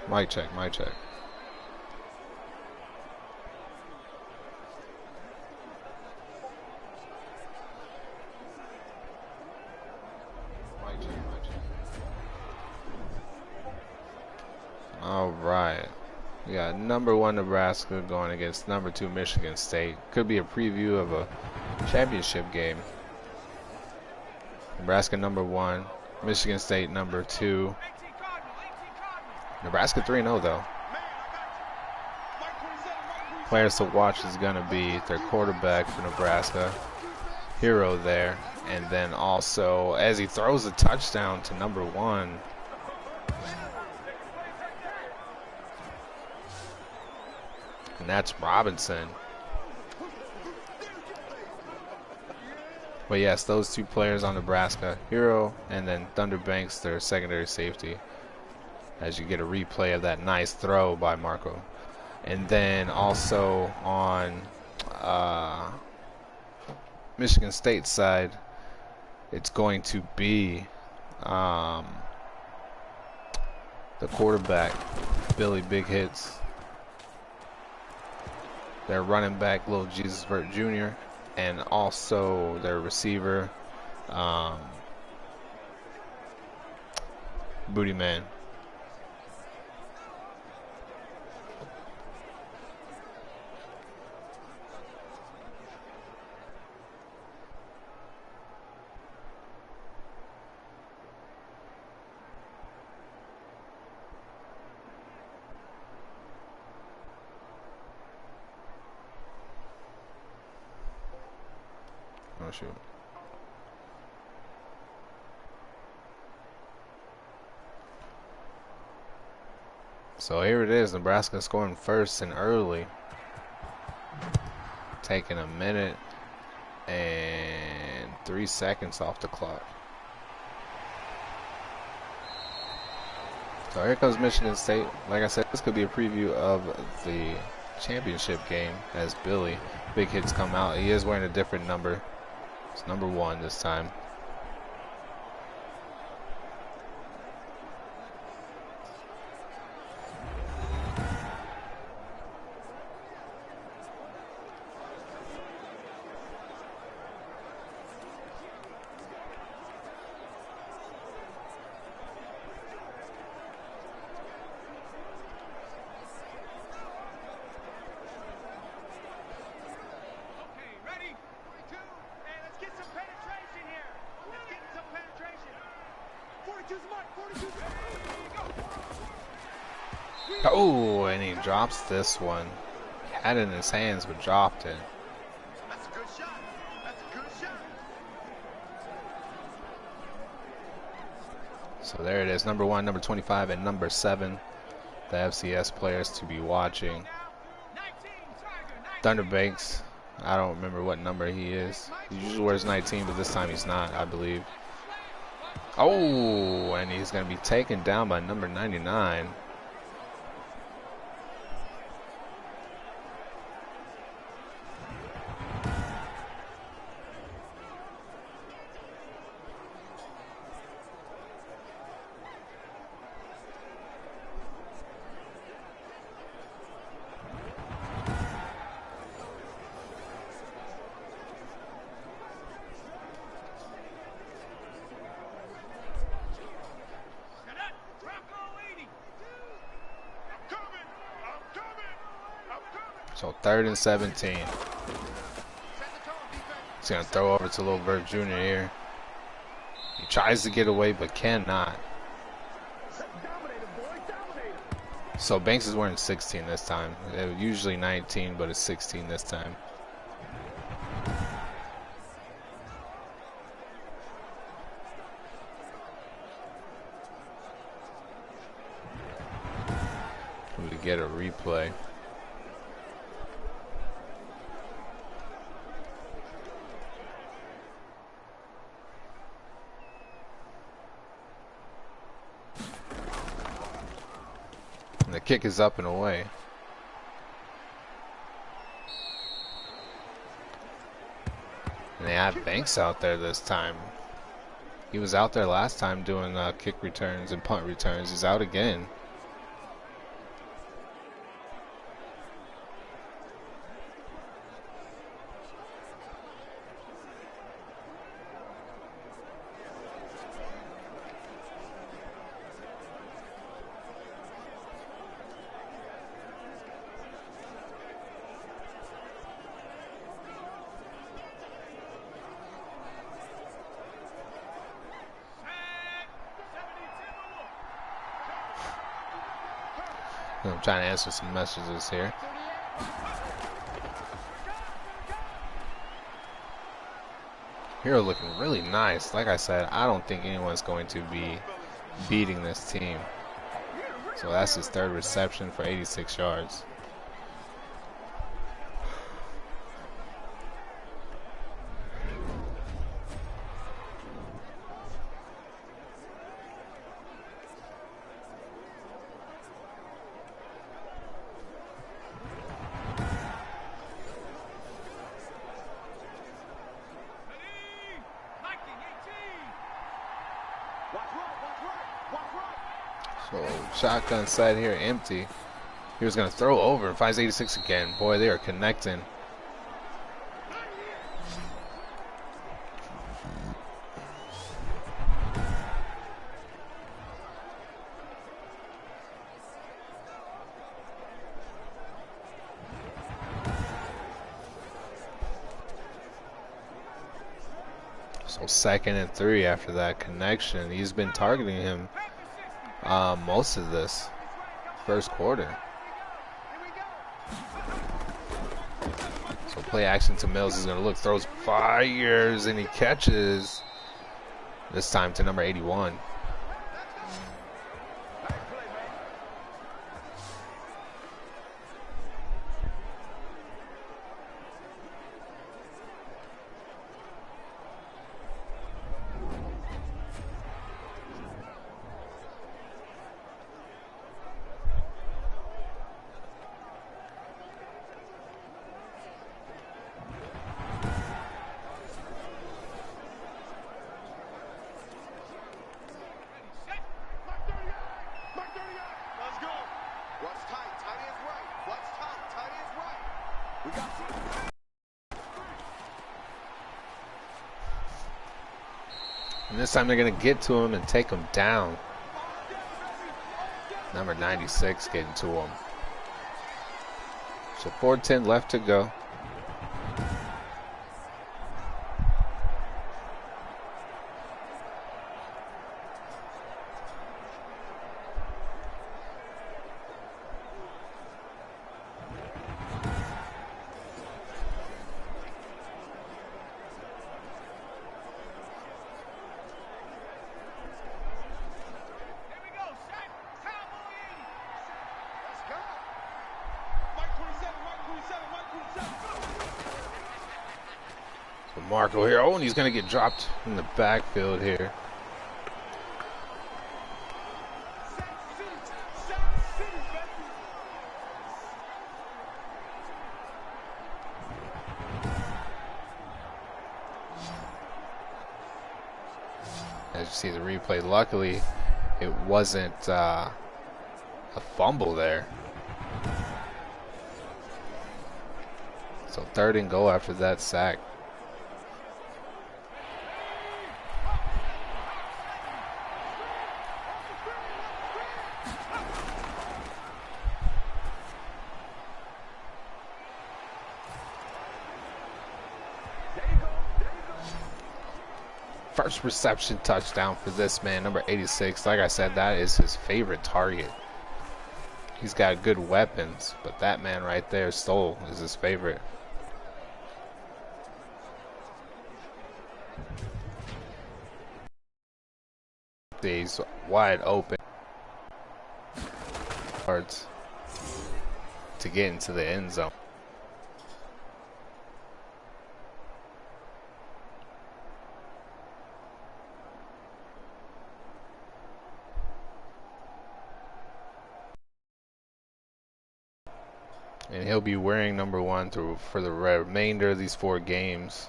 Mic check, mic check. Mic check, mic check. All right. We got #1 Nebraska going against #2 Michigan State. Could be a preview of a championship game. Nebraska #1, Michigan State #2. Nebraska 3-0 though. Players to watch is going to be their quarterback for Nebraska, Hero there, and then also as he throws a touchdown to #1. And that's Robinson. But yes, those two players on Nebraska, Hero and then Thunder Banks, their secondary safety. As you get a replay of that nice throw by Marco. And then also on Michigan State side, it's going to be the quarterback, Billy Big Hits. Their running back, Little Jesus Vert Jr., and also their receiver, Booty Man. Oh, shoot. So here it is, Nebraska scoring first and early. Taking a minute and 3 seconds off the clock. So here comes Michigan State. Like I said, this could be a preview of the championship game as Billy Big Hits come out. He is wearing a different number. It's #1 this time. Oh, and he drops this one. He had it in his hands, but dropped it. That's a good shot. That's a good shot. So there it is, #1, #25, and #7. The FCS players to be watching. Thunder Banks, I don't remember what number he is. He usually wears 19, but this time he's not, I believe. Oh, and he's going to be taken down by number 99. So 3rd and 17. He's going to throw over to Little Vert Jr. here. He tries to get away but cannot. So Banks is wearing 16 this time. It was usually 19, but it's 16 this time. We get a replay. And the kick is up and away. And they have Banks out there this time. He was out there last time doing kick returns and punt returns. He's out again. I'm trying to answer some messages here. Hero looking really nice. Like I said, I don't think anyone's going to be beating this team. So that's his third reception for 86 yards. So shotgun side here empty. He was going to throw over and finds 86 again. Boy, they are connecting. So 2nd and 3 after that connection. He's been targeting him most of this first quarter. So play action to Mills. He's going to look, throws, fires, and he catches. This time to number 81. And this time they're going to get to him and take him down. Number 96 getting to him. So 4:10 left to go. Marco here. Oh, and he's going to get dropped in the backfield here. As you see the replay, luckily it wasn't a fumble there. So 3rd and goal after that sack. First reception touchdown for this man, number 86. Like I said, that is his favorite target. He's got good weapons, but that man right there, Stoll, is his favorite. He's wide open. Yards to get into the end zone. And he'll be wearing number 1 for the remainder of these 4 games.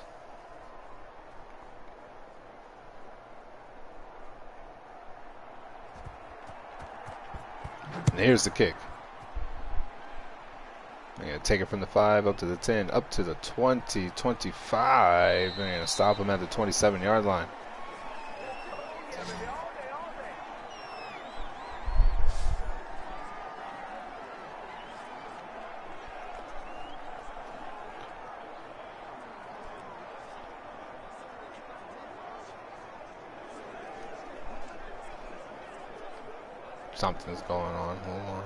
And here's the kick. They're going to take it from the 5 up to the 10, up to the 20, 25. They're going to stop him at the 27-yard line. Something's going on. Hold on.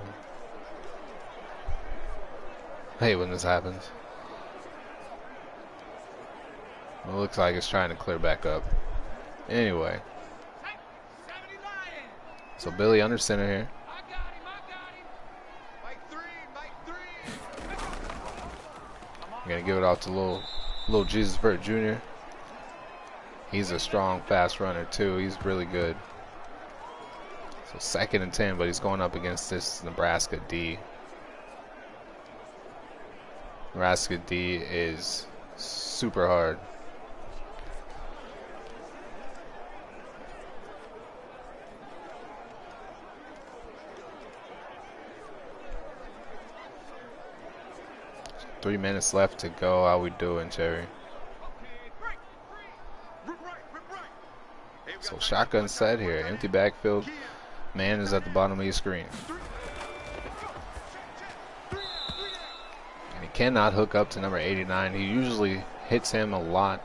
I hate when this happens. It looks like it's trying to clear back up. Anyway. So Billy under center here. I'm gonna give it off to little Jesus Vert Jr. He's a strong, fast runner too. He's really good. So 2nd and 10, but he's going up against this Nebraska D. Nebraska D is super hard. Three minutes left to go. How we doing, Cherry? So shotgun set here. Empty backfield. Man is at the bottom of your screen. And he cannot hook up to number 89. He usually hits him a lot.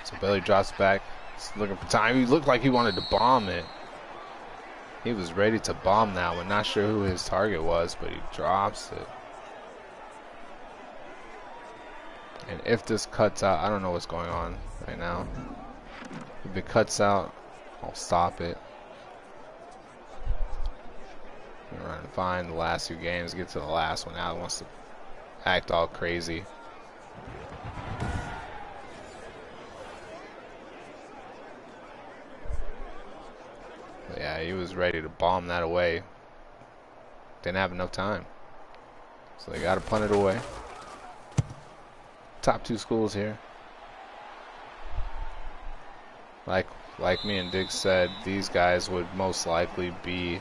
So Billy drops back. He's looking for time. He looked like he wanted to bomb it. He was ready to bomb that one. Not sure who his target was, but he drops it. And if this cuts out, I don't know what's going on right now. If it cuts out, I'll stop it. We're running fine the last 2 games. Get to the last one now. It wants to act all crazy. But yeah, he was ready to bomb that away. Didn't have enough time. So they got to punt it away. Top 2 schools here. Like me and Diggs said, these guys would most likely be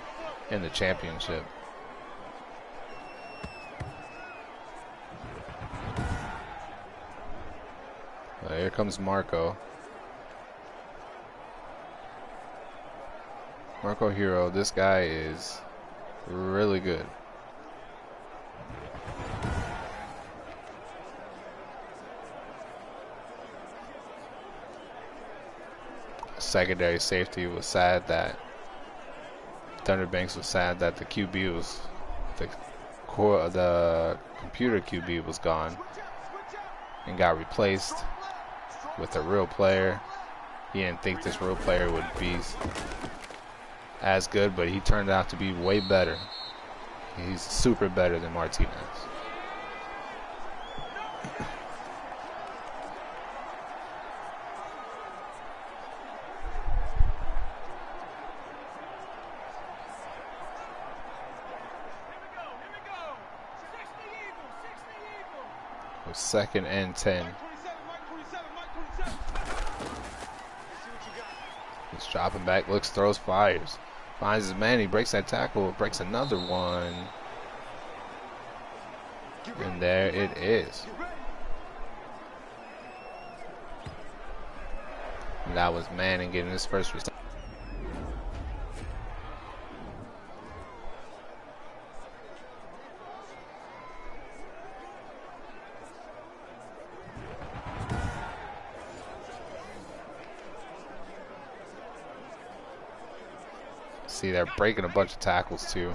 in the championship. Well, here comes Marco. Marco Hero, this guy is really good. Secondary safety was sad that Thunder Banks was sad that the QB was the computer QB was gone and got replaced with a real player. He didn't think this real player would be as good, but he turned out to be way better. He's super better than Martinez. With 2nd and 10. He's dropping back, looks, throws, fires. Finds his man, he breaks that tackle, breaks another one. And there it is. And that was Manning getting his first reception. See, they're breaking a bunch of tackles too.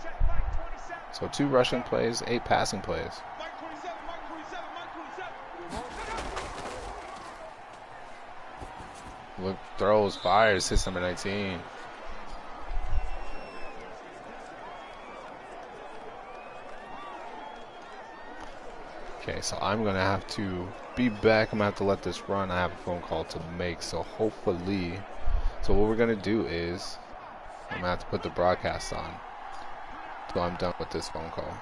So 2 rushing plays, 8 passing plays. Look, throws, fires, hits number 19. Okay, so I'm going to have to be back. I'm going to have to let this run. I have a phone call to make, so hopefully. So what we're going to do is I'm going to have to put the broadcast on until I'm done with this phone call.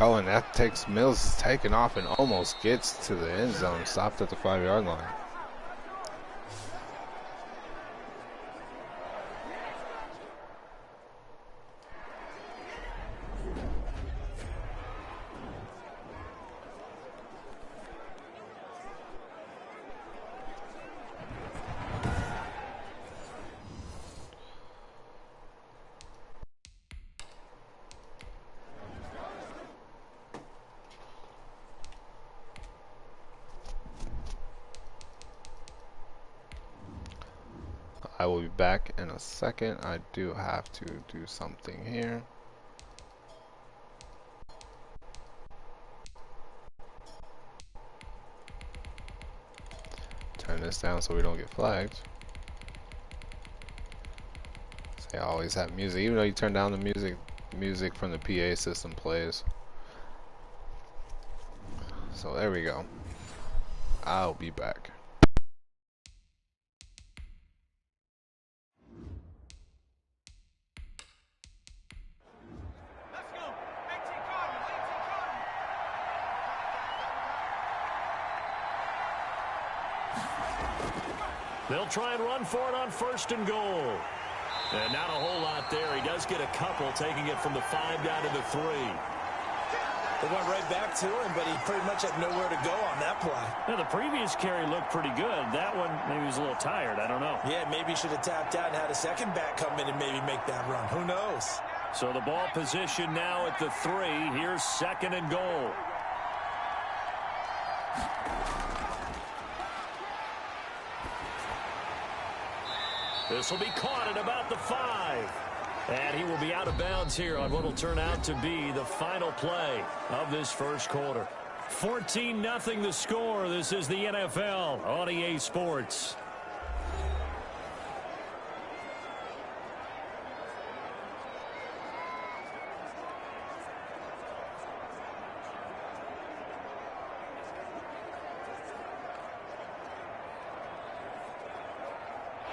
Oh, and that takes Mills is taking off and almost gets to the end zone. Stopped at the 5-yard line. I will be back in a second. I do have to do something here. Turn this down so we don't get flagged. See, I always have music. Even though you turn down the music from the PA system plays. So there we go. I'll be back. They'll try and run for it on 1st and goal. And not a whole lot there. He does get a couple, taking it from the 5 down to the 3. They went right back to him, but he pretty much had nowhere to go on that play. Now, the previous carry looked pretty good. That one, maybe he was a little tired. I don't know. Yeah, maybe he should have tapped out and had a second back come in and maybe make that run. Who knows? So the ball position now at the 3. Here's 2nd and goal. This will be caught at about the 5. And he will be out of bounds here on what will turn out to be the final play of this first quarter. 14-0 the score. This is the NFL on EA Sports.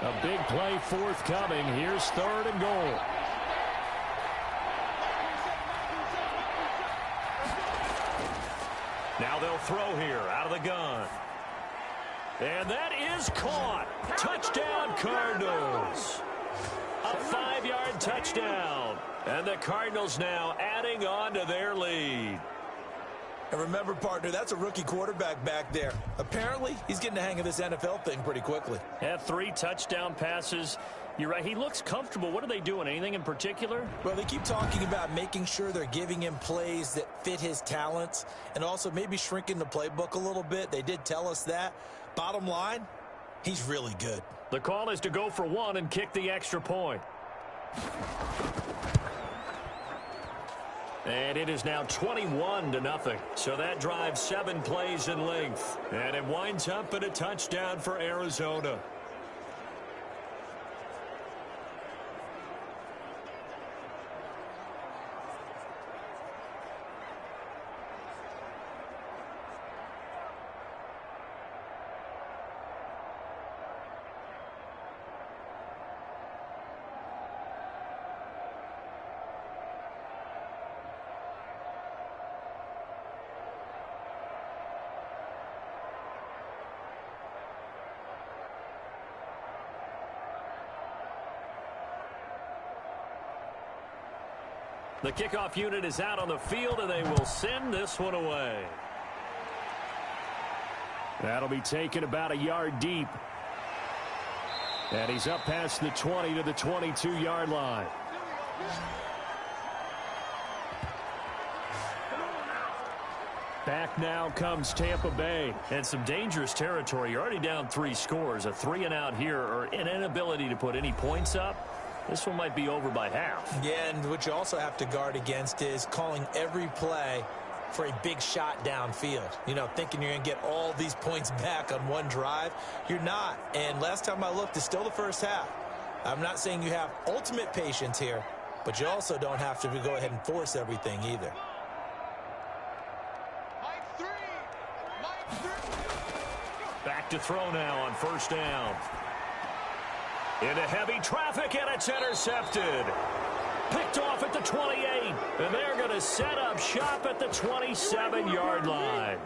A big play forthcoming. Here's 3rd and goal. Now they'll throw here out of the gun. And that is caught. Touchdown, Cardinals. A 5-yard touchdown. And the Cardinals now adding on to their lead. And remember, partner, that's a rookie quarterback back there. Apparently, he's getting the hang of this NFL thing pretty quickly. Had 3 touchdown passes. You're right. He looks comfortable. What are they doing? Anything in particular? Well, they keep talking about making sure they're giving him plays that fit his talents and also maybe shrinking the playbook a little bit. They did tell us that. Bottom line, he's really good. The call is to go for 1 and kick the extra point. And it is now 21-0. So that drives 7 plays in length. And it winds up in a touchdown for Arizona. The kickoff unit is out on the field, and they will send this one away. That'll be taken about a yard deep. And he's up past the 20 to the 22-yard line. Back now comes Tampa Bay. And some dangerous territory. You're already down 3 scores. A 3-and-out here, or an inability to put any points up. This one might be over by half. Yeah, and what you also have to guard against is calling every play for a big shot downfield. You know, thinking you're going to get all these points back on one drive. You're not. And last time I looked, it's still the first half. I'm not saying you have ultimate patience here, but you also don't have to go ahead and force everything either. Back to throw now on first down. Into heavy traffic, and it's intercepted. Picked off at the 28, and they're going to set up shop at the 27-yard line.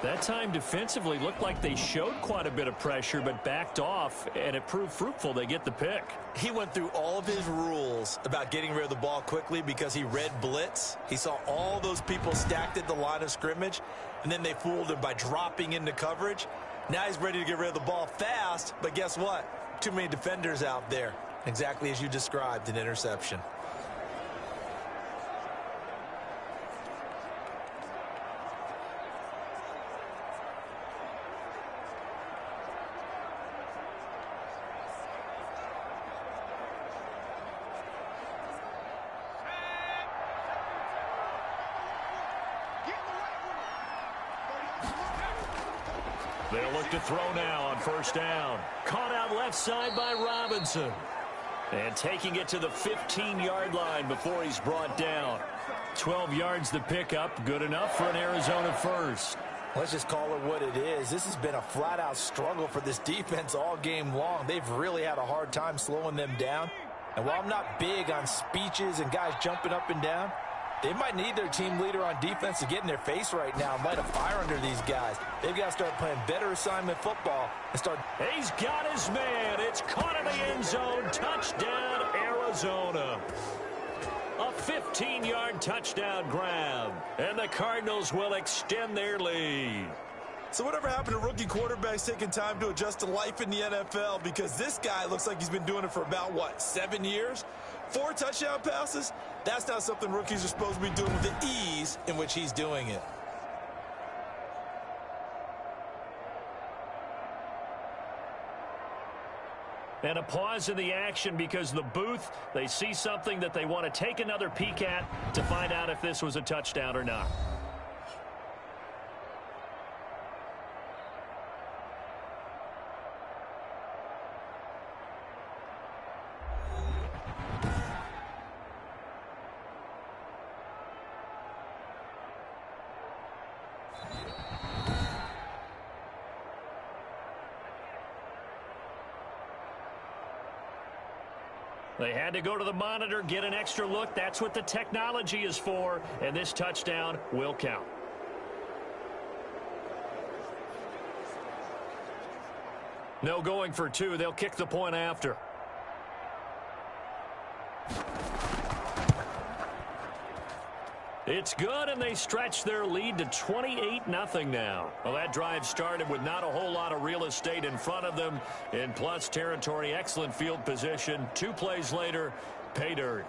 That time defensively looked like they showed quite a bit of pressure, but backed off, and it proved fruitful. They get the pick. He went through all of his rules about getting rid of the ball quickly because he read blitz. He saw all those people stacked at the line of scrimmage, and then they fooled him by dropping into coverage. Now he's ready to get rid of the ball fast, but guess what? Too many defenders out there. Exactly as you described, an interception. They'll look to throw now on first down. Caught out left side by Robinson. And taking it to the 15-yard line before he's brought down. 12 yards to pick up. Good enough for an Arizona first. Let's just call it what it is. This has been a flat-out struggle for this defense all game long. They've really had a hard time slowing them down. And while I'm not big on speeches and guys jumping up and down, they might need their team leader on defense to get in their face right now and light a fire under these guys. They've got to start playing better assignment football and start. He's got his man. It's caught in the end zone. Touchdown, Arizona. A 15-yard touchdown grab. And the Cardinals will extend their lead. So whatever happened to rookie quarterbacks taking time to adjust to life in the NFL? Because this guy looks like he's been doing it for about, 7 years? 4 touchdown passes? That's not something rookies are supposed to be doing with the ease in which he's doing it. And a pause in the action because the booth, they see something that they want to take another peek at to find out if this was a touchdown or not. They had to go to the monitor, get an extra look. That's what the technology is for, and this touchdown will count. No going for 2. They'll kick the point after. It's good, and they stretch their lead to 28-0 now. Well, that drive started with not a whole lot of real estate in front of them. In plus territory, excellent field position. 2 plays later, pay dirt.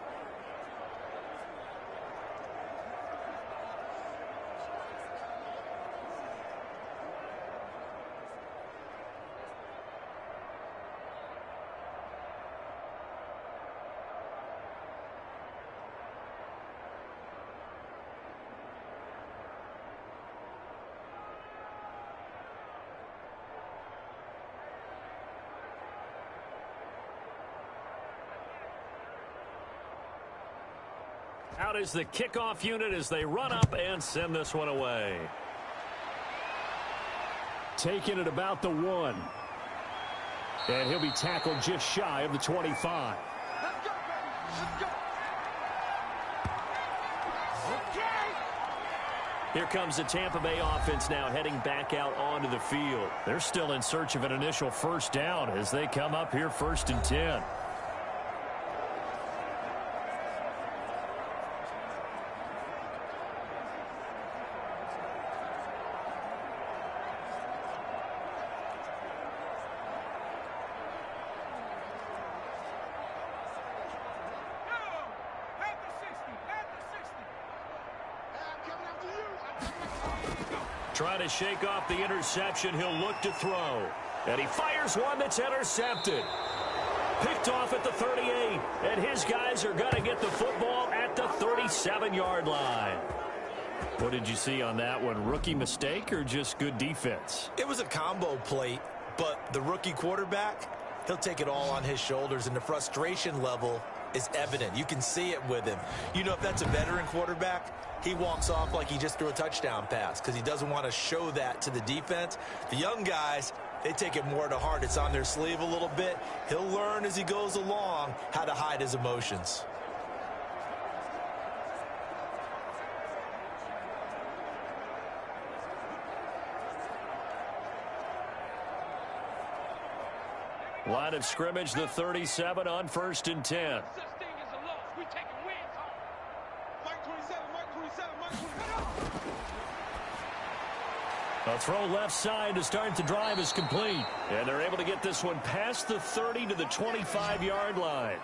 Out is the kickoff unit as they run up and send this one away. Taking it about the 1. And he'll be tackled just shy of the 25. Let's go, baby. Let's go. Okay. Here comes the Tampa Bay offense now heading back out onto the field. They're still in search of an initial first down as they come up here 1st and 10. Trying to shake off the interception. He'll look to throw. And he fires one that's intercepted. Picked off at the 38. And his guys are going to get the football at the 37-yard line. What did you see on that one? Rookie mistake or just good defense? It was a combo plate, but the rookie quarterback, he'll take it all on his shoulders, and the frustration level is evident. You can see it with him. You know, if that's a veteran quarterback, he walks off like he just threw a touchdown pass because he doesn't want to show that to the defense. The young guys, they take it more to heart. It's on their sleeve a little bit. He'll learn as he goes along how to hide his emotions. Line of scrimmage, the 37 on 1st and 10. Such thing as a loss. We taking wins home. Mike 27, Mike 27, Mike 27. A throw left side to start the drive is complete. And they're able to get this one past the 30 to the 25-yard line.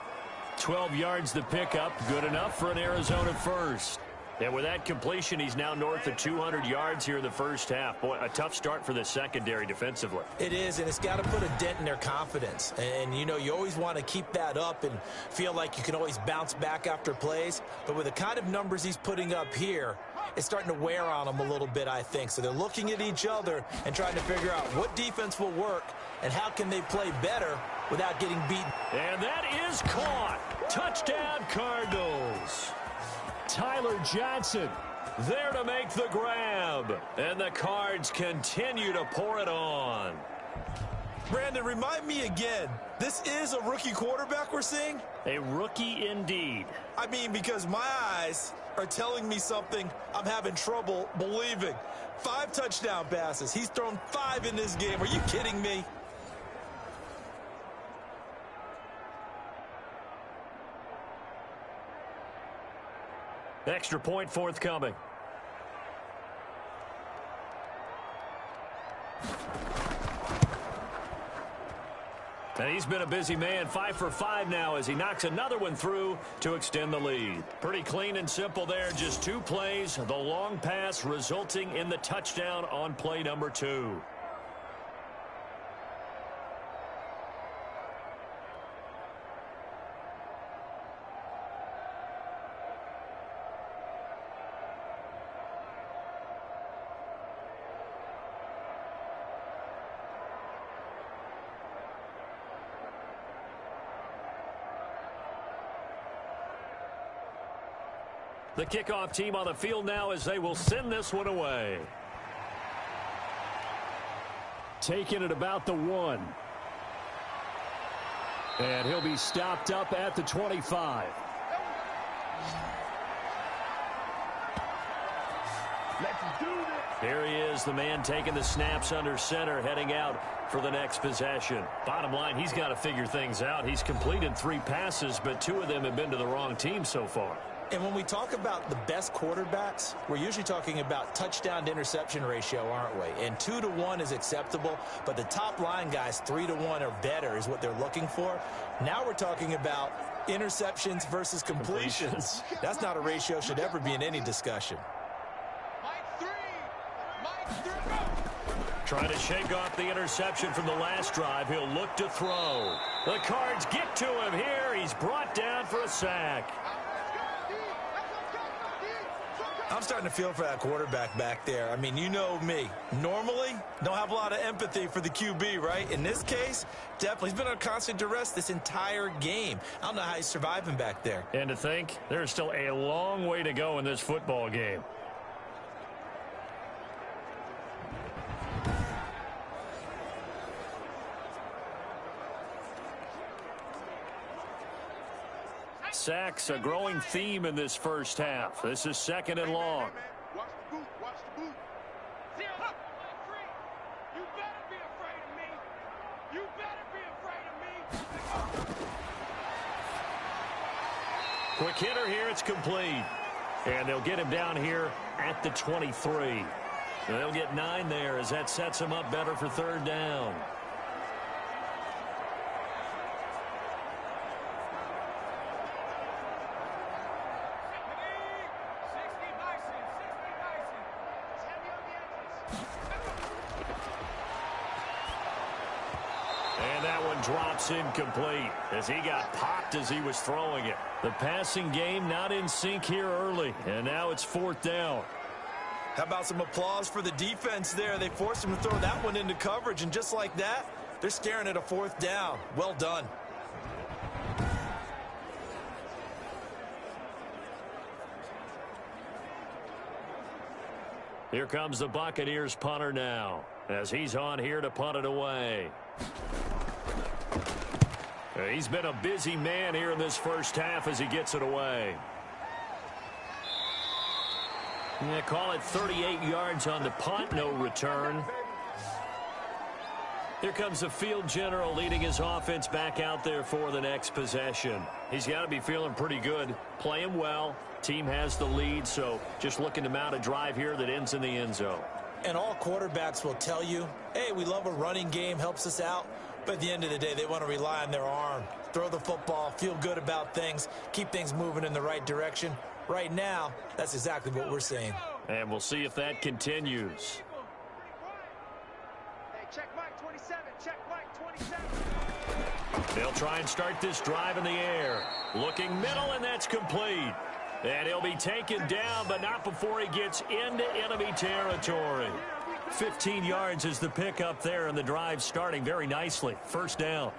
12 yards the pickup. Good enough for an Arizona first. And with that completion, he's now north of 200 yards here in the first half. Boy, a tough start for the secondary defensively. It is, and it's got to put a dent in their confidence. And, you know, you always want to keep that up and feel like you can always bounce back after plays. But with the kind of numbers he's putting up here, it's starting to wear on them a little bit, I think. So they're looking at each other and trying to figure out what defense will work and how can they play better without getting beaten. And that is caught. Touchdown, Cardinals. Tyler Johnson there to make the grab. And the Cards continue to pour it on. Brandon, remind me again, this is a rookie quarterback we're seeing? A rookie indeed. I mean, because my eyes are telling me something I'm having trouble believing. 5 touchdown passes. He's thrown 5 in this game. Are you kidding me? Extra point forthcoming. And he's been a busy man. 5 for 5 now as he knocks another one through to extend the lead. Pretty clean and simple there. Just 2 plays. The long pass resulting in the touchdown on play number 2. The kickoff team on the field now as they will send this one away. Taking it about the 1. And he'll be stopped up at the 25. Let's do this. Here he is, the man taking the snaps under center, heading out for the next possession. Bottom line, he's got to figure things out. He's completed 3 passes, but 2 of them have been to the wrong team so far. And when we talk about the best quarterbacks, we're usually talking about touchdown to interception ratio, aren't we? And 2 to 1 is acceptable, but the top line guys 3 to 1 or better is what they're looking for. Now we're talking about interceptions versus completions. That's not a ratio should ever be in any discussion. Mike 3. Mike 3. Go. Trying to shake off the interception from the last drive. He'll look to throw. The Cards get to him here. He's brought down for a sack. I'm starting to feel for that quarterback back there. I mean, you know me. Normally, don't have a lot of empathy for the QB, right? In this case, definitely. He's been under constant duress this entire game. I don't know how he's surviving back there. And to think, there's still a long way to go in this football game. Sacks, a growing theme in this first half. This is 2nd and long. Watch the boot. Watch the boot. Zero. Mike 3. You better be afraid of me. You better be afraid of me. Quick hitter here. It's complete. And they'll get him down here at the 23. They'll get 9 there as that sets him up better for 3rd down. drops incomplete as he got popped as he was throwing it. The passing game not in sync here early, and now it's 4th down. How about some applause for the defense there? They forced him to throw that one into coverage, and just like that, they're staring at a 4th down. Well done. Here comes the Buccaneers punter now, as he's on here to punt it away. He's been a busy man here in this first half as he gets it away. Yeah, call it 38 yards on the punt, no return. Here comes the field general leading his offense back out there for the next possession. He's got to be feeling pretty good, playing well. Team has the lead, so just looking to mount a drive here that ends in the end zone. And all quarterbacks will tell you, hey, we love a running game, helps us out. But at the end of the day, they want to rely on their arm. Throw the football, feel good about things, keep things moving in the right direction. Right now, that's exactly what we're saying. And we'll see if that continues. Hey, check Mike 27. Check Mike 27. They'll try and start this drive in the air. Looking middle, and that's complete. And he'll be taken down, but not before he gets into enemy territory. 15 yards is the pickup there, and the drive starting very nicely. 1st down.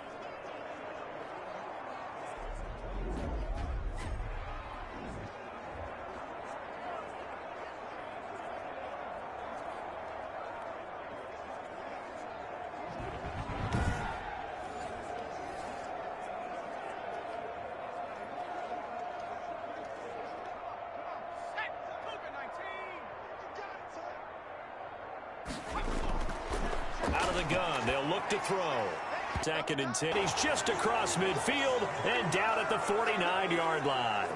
Out of the gun, they'll look to throw. 2nd and 10. He's just across midfield and down at the 49-yard line.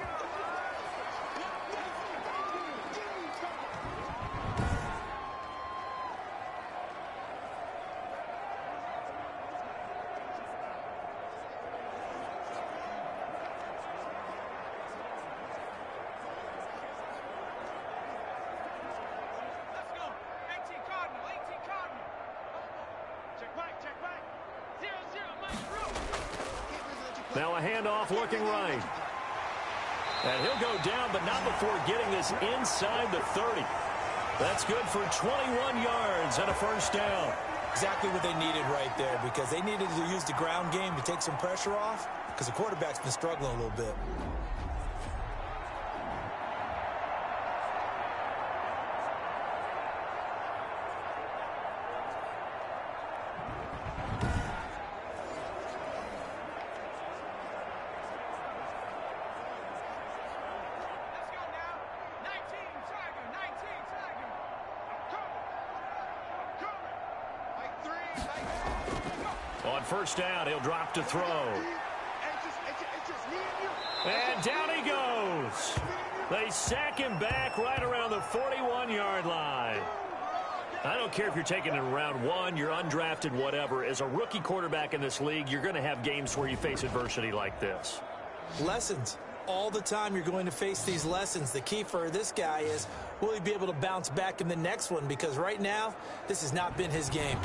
Now a handoff looking right. And he'll go down, but not before getting this inside the 30. That's good for 21 yards and a 1st down. Exactly what they needed right there, because they needed to use the ground game to take some pressure off, because the quarterback's been struggling a little bit. On 1st down, he'll drop to throw. And down he goes. They sack him back right around the 41-yard line. I don't care if you're taking it in round 1, you're undrafted, whatever. As a rookie quarterback in this league, you're going to have games where you face adversity like this. Lessons. All the time you're going to face these lessons. The key for this guy is, will he be able to bounce back in the next one? Because right now, this has not been his game.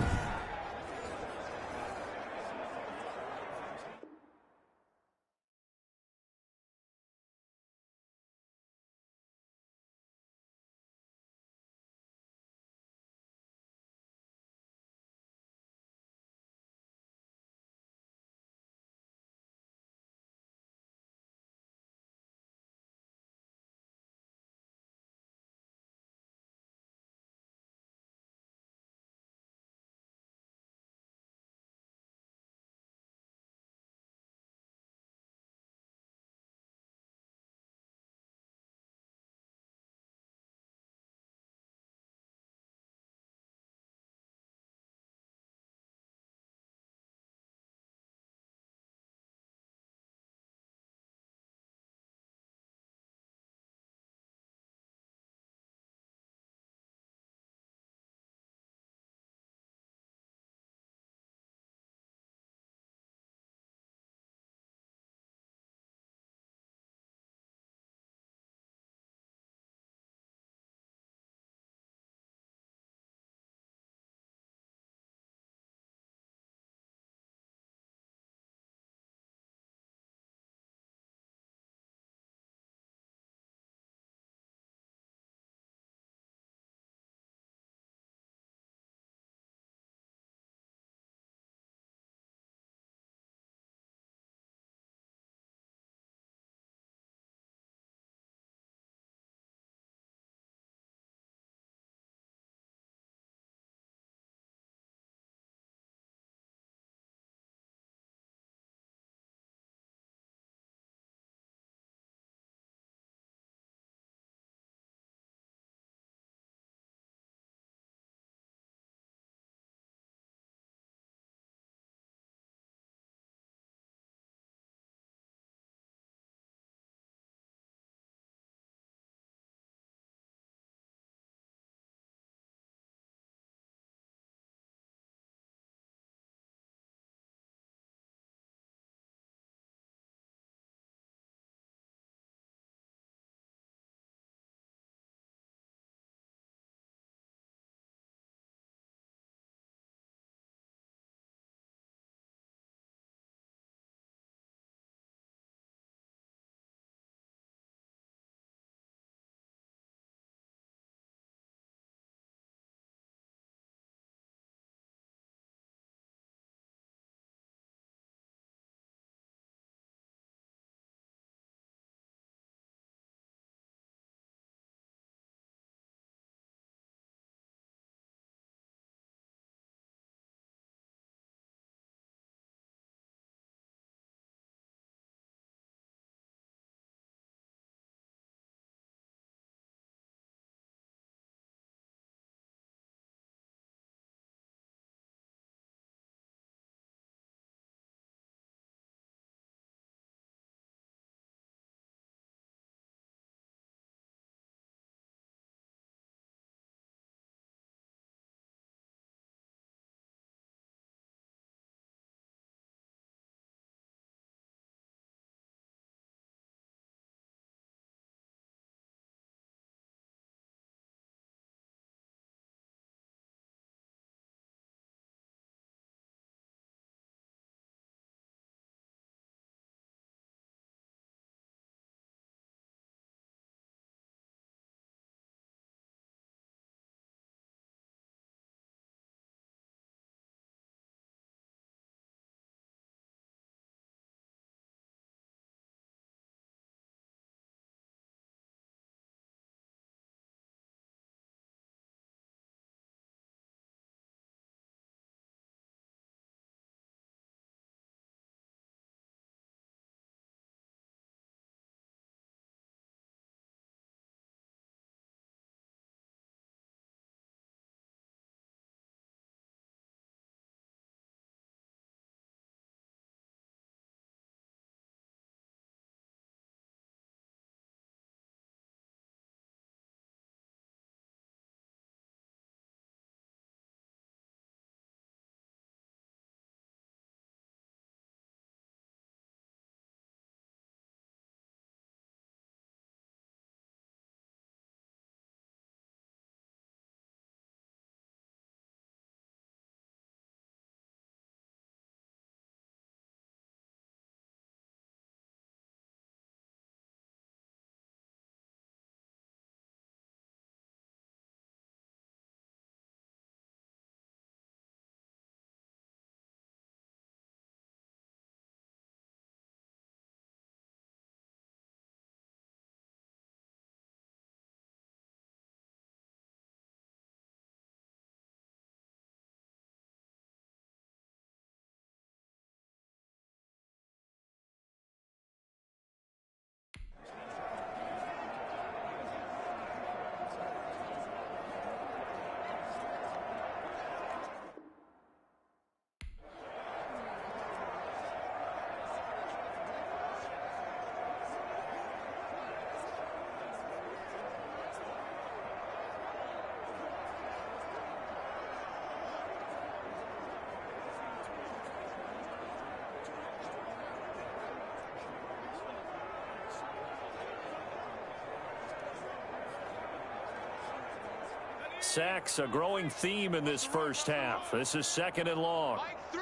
Sacks, a growing theme in this first half. This is 2nd and long. Mike three.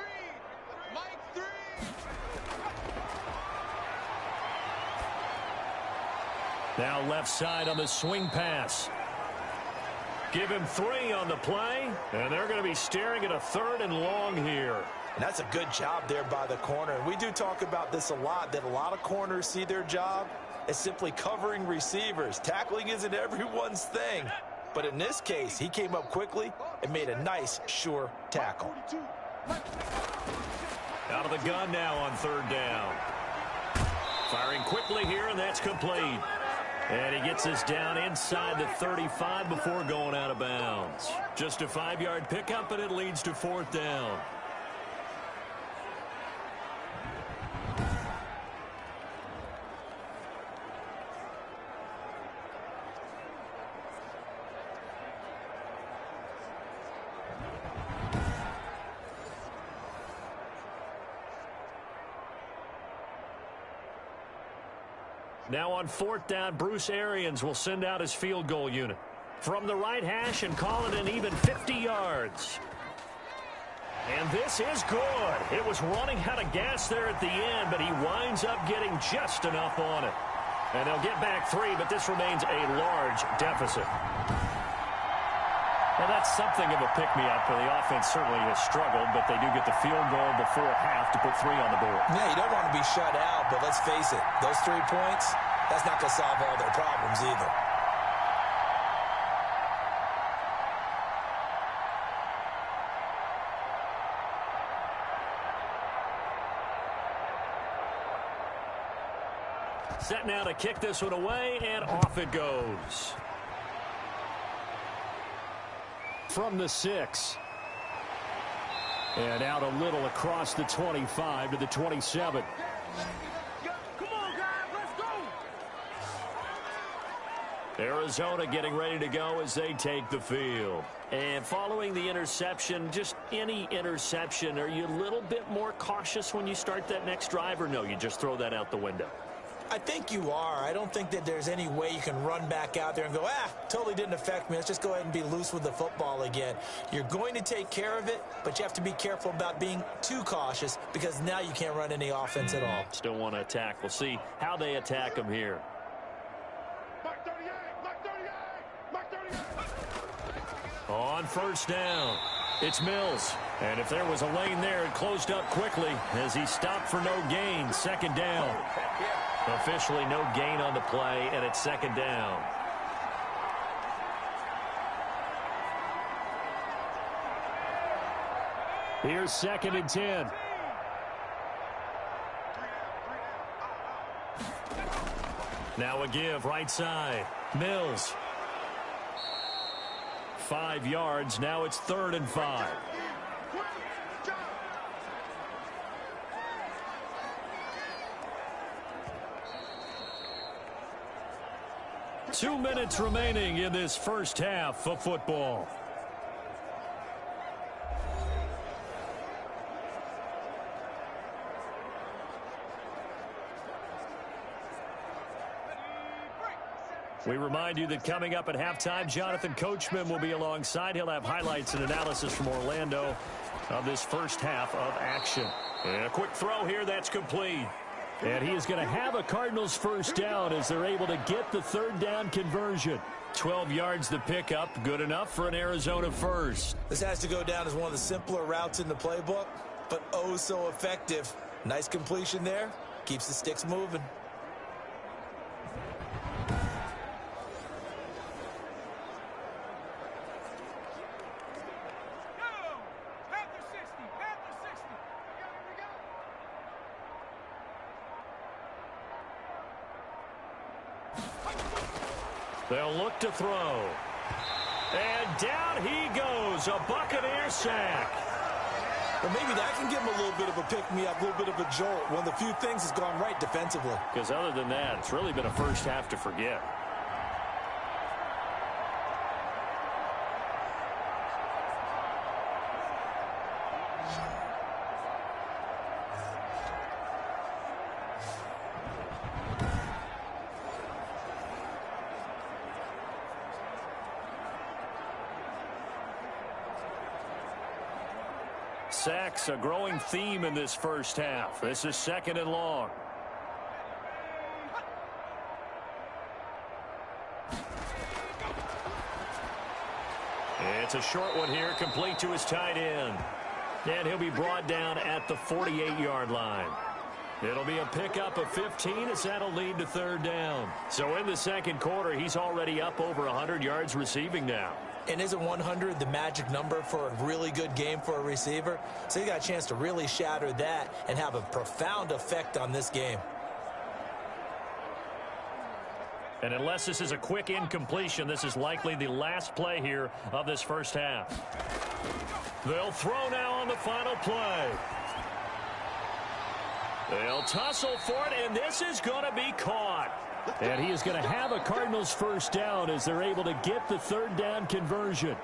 Mike three. Now left side on the swing pass. Give him 3 on the play, and they're going to be staring at a 3rd and long here. And that's a good job there by the corner. And we do talk about this a lot, that a lot of corners see their job as simply covering receivers. Tackling isn't everyone's thing. But in this case, he came up quickly and made a nice, sure tackle. Out of the gun now on 3rd down. Firing quickly here, and that's complete. And he gets us down inside the 35 before going out of bounds. Just a 5-yard pickup, and it leads to 4th down. Now on 4th down, Bruce Arians will send out his field goal unit. From the right hash and call it an even 50 yards. And this is good. It was running out of gas there at the end, but he winds up getting just enough on it. And they'll get back 3, but this remains a large deficit. Well, that's something of a pick-me-up. The offense certainly has struggled, but they do get the field goal before half to put 3 on the board. Yeah, you don't want to be shut out, but let's face it, those 3 points, that's not going to solve all their problems either. Set now to kick this one away, and off it goes. From the 6. And out a little across the 25 to the 27. Come on, guys, let's go. Arizona getting ready to go as they take the field. And following the interception, just any interception, are you a little bit more cautious when you start that next drive, or no, you just throw that out the window? I think you are. I don't think that there's any way you can run back out there and go, totally didn't affect me. Let's just go ahead and be loose with the football again. You're going to take care of it, but you have to be careful about being too cautious because now you can't run any offense at all. Still want to attack. We'll see how they attack them here. Mike 38, Mike 38, Mike 38. On 1st down, it's Mills. And if there was a lane there, it closed up quickly as he stopped for no gain. 2nd down. Officially no gain on the play, and it's 2nd down. Here's 2nd and 10. Now a give right side. Mills. 5 yards. Now it's 3rd and 5. 2 minutes remaining in this first half of football. We remind you that coming up at halftime, Jonathan Coachman will be alongside. He'll have highlights and analysis from Orlando of this first half of action. And a quick throw here, that's complete. And he is going to have a Cardinals first down as they're able to get the 3rd down conversion. 12 yards the pickup, good enough for an Arizona first. This has to go down as one of the simpler routes in the playbook, but oh so effective. Nice completion there, keeps the sticks moving. They'll look to throw. And down he goes, a Buccaneer sack. Well, maybe that can give him a little bit of a pick-me-up, a little bit of a jolt. One of the few things has gone right defensively. Because other than that, it's really been a first half to forget. Sacks, a growing theme in this first half. This is 2nd and long. It's a short one here, complete to his tight end. And he'll be brought down at the 48-yard line. It'll be a pickup of 15 as that'll lead to 3rd down. So in the second quarter, he's already up over 100 yards receiving now. And isn't 100 the magic number for a really good game for a receiver? So he got a chance to really shatter that and have a profound effect on this game. And unless this is a quick incompletion, this is likely the last play here of this first half. They'll throw now on the final play. They'll tussle for it, and this is going to be caught. And he is going to have a Cardinals first down as they're able to get the 3rd down conversion.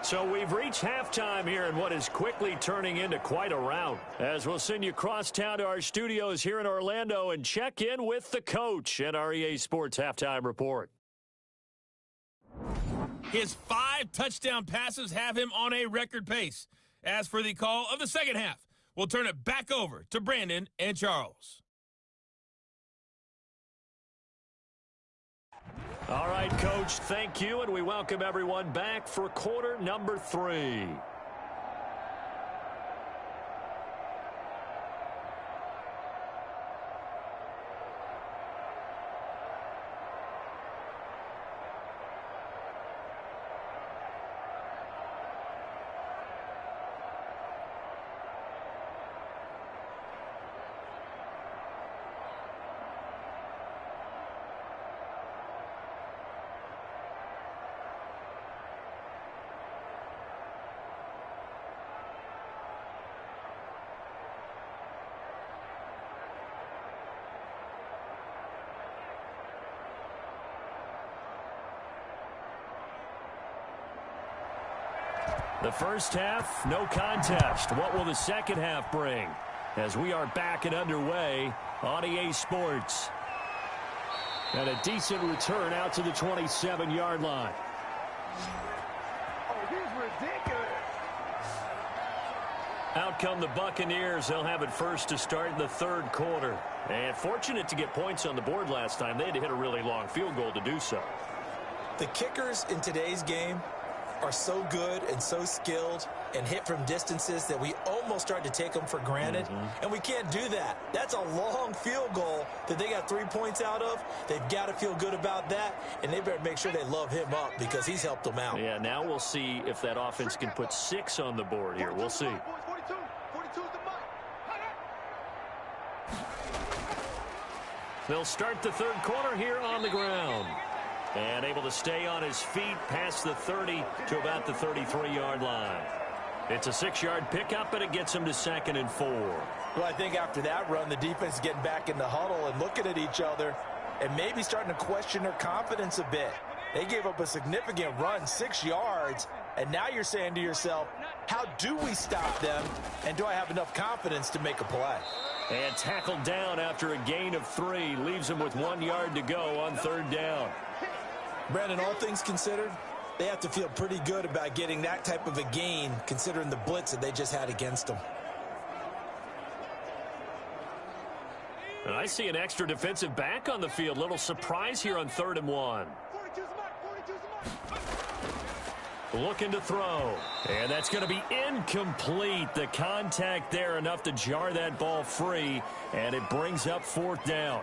So we've reached halftime here in what is quickly turning into quite a rout. As we'll send you across town to our studios here in Orlando and check in with the coach at our EA Sports Halftime Report. His 5 touchdown passes have him on a record pace. As for the call of the second half, we'll turn it back over to Brandon and Charles. All right, Coach, thank you, and we welcome everyone back for quarter number 3. The first half, no contest. What will the second half bring? As we are back and underway on EA Sports. And a decent return out to the 27-yard line. Oh, he's ridiculous. Out come the Buccaneers. They'll have it first to start the 3rd quarter. And fortunate to get points on the board last time. They had to hit a really long field goal to do so. The kickers in today's game are so good and so skilled and hit from distances that we almost start to take them for granted. And we can't do that. That's a long field goal that they got 3 points out of. They've got to feel good about that, and they better make sure they love him up because he's helped them out. Yeah, now we'll see if that offense can put 6 on the board here. We'll see. 42 is the mark. They'll start the 3rd quarter here on the ground. And able to stay on his feet past the 30 to about the 33-yard line. It's a 6-yard pickup, and it gets him to 2nd and 4. Well, I think after that run, the defense is getting back in the huddle and looking at each other and maybe starting to question their confidence a bit. They gave up a significant run, 6 yards, and now you're saying to yourself, how do we stop them, and do I have enough confidence to make a play? And tackled down after a gain of 3. Leaves him with 1 yard to go on 3rd down. Brandon, all things considered, they have to feel pretty good about getting that type of a gain considering the blitz that they just had against them. And I see an extra defensive back on the field. Little surprise here on 3rd and 1. 42's the mark. 42's the mark. Looking to throw. And that's going to be incomplete. The contact there enough to jar that ball free. And it brings up 4th down.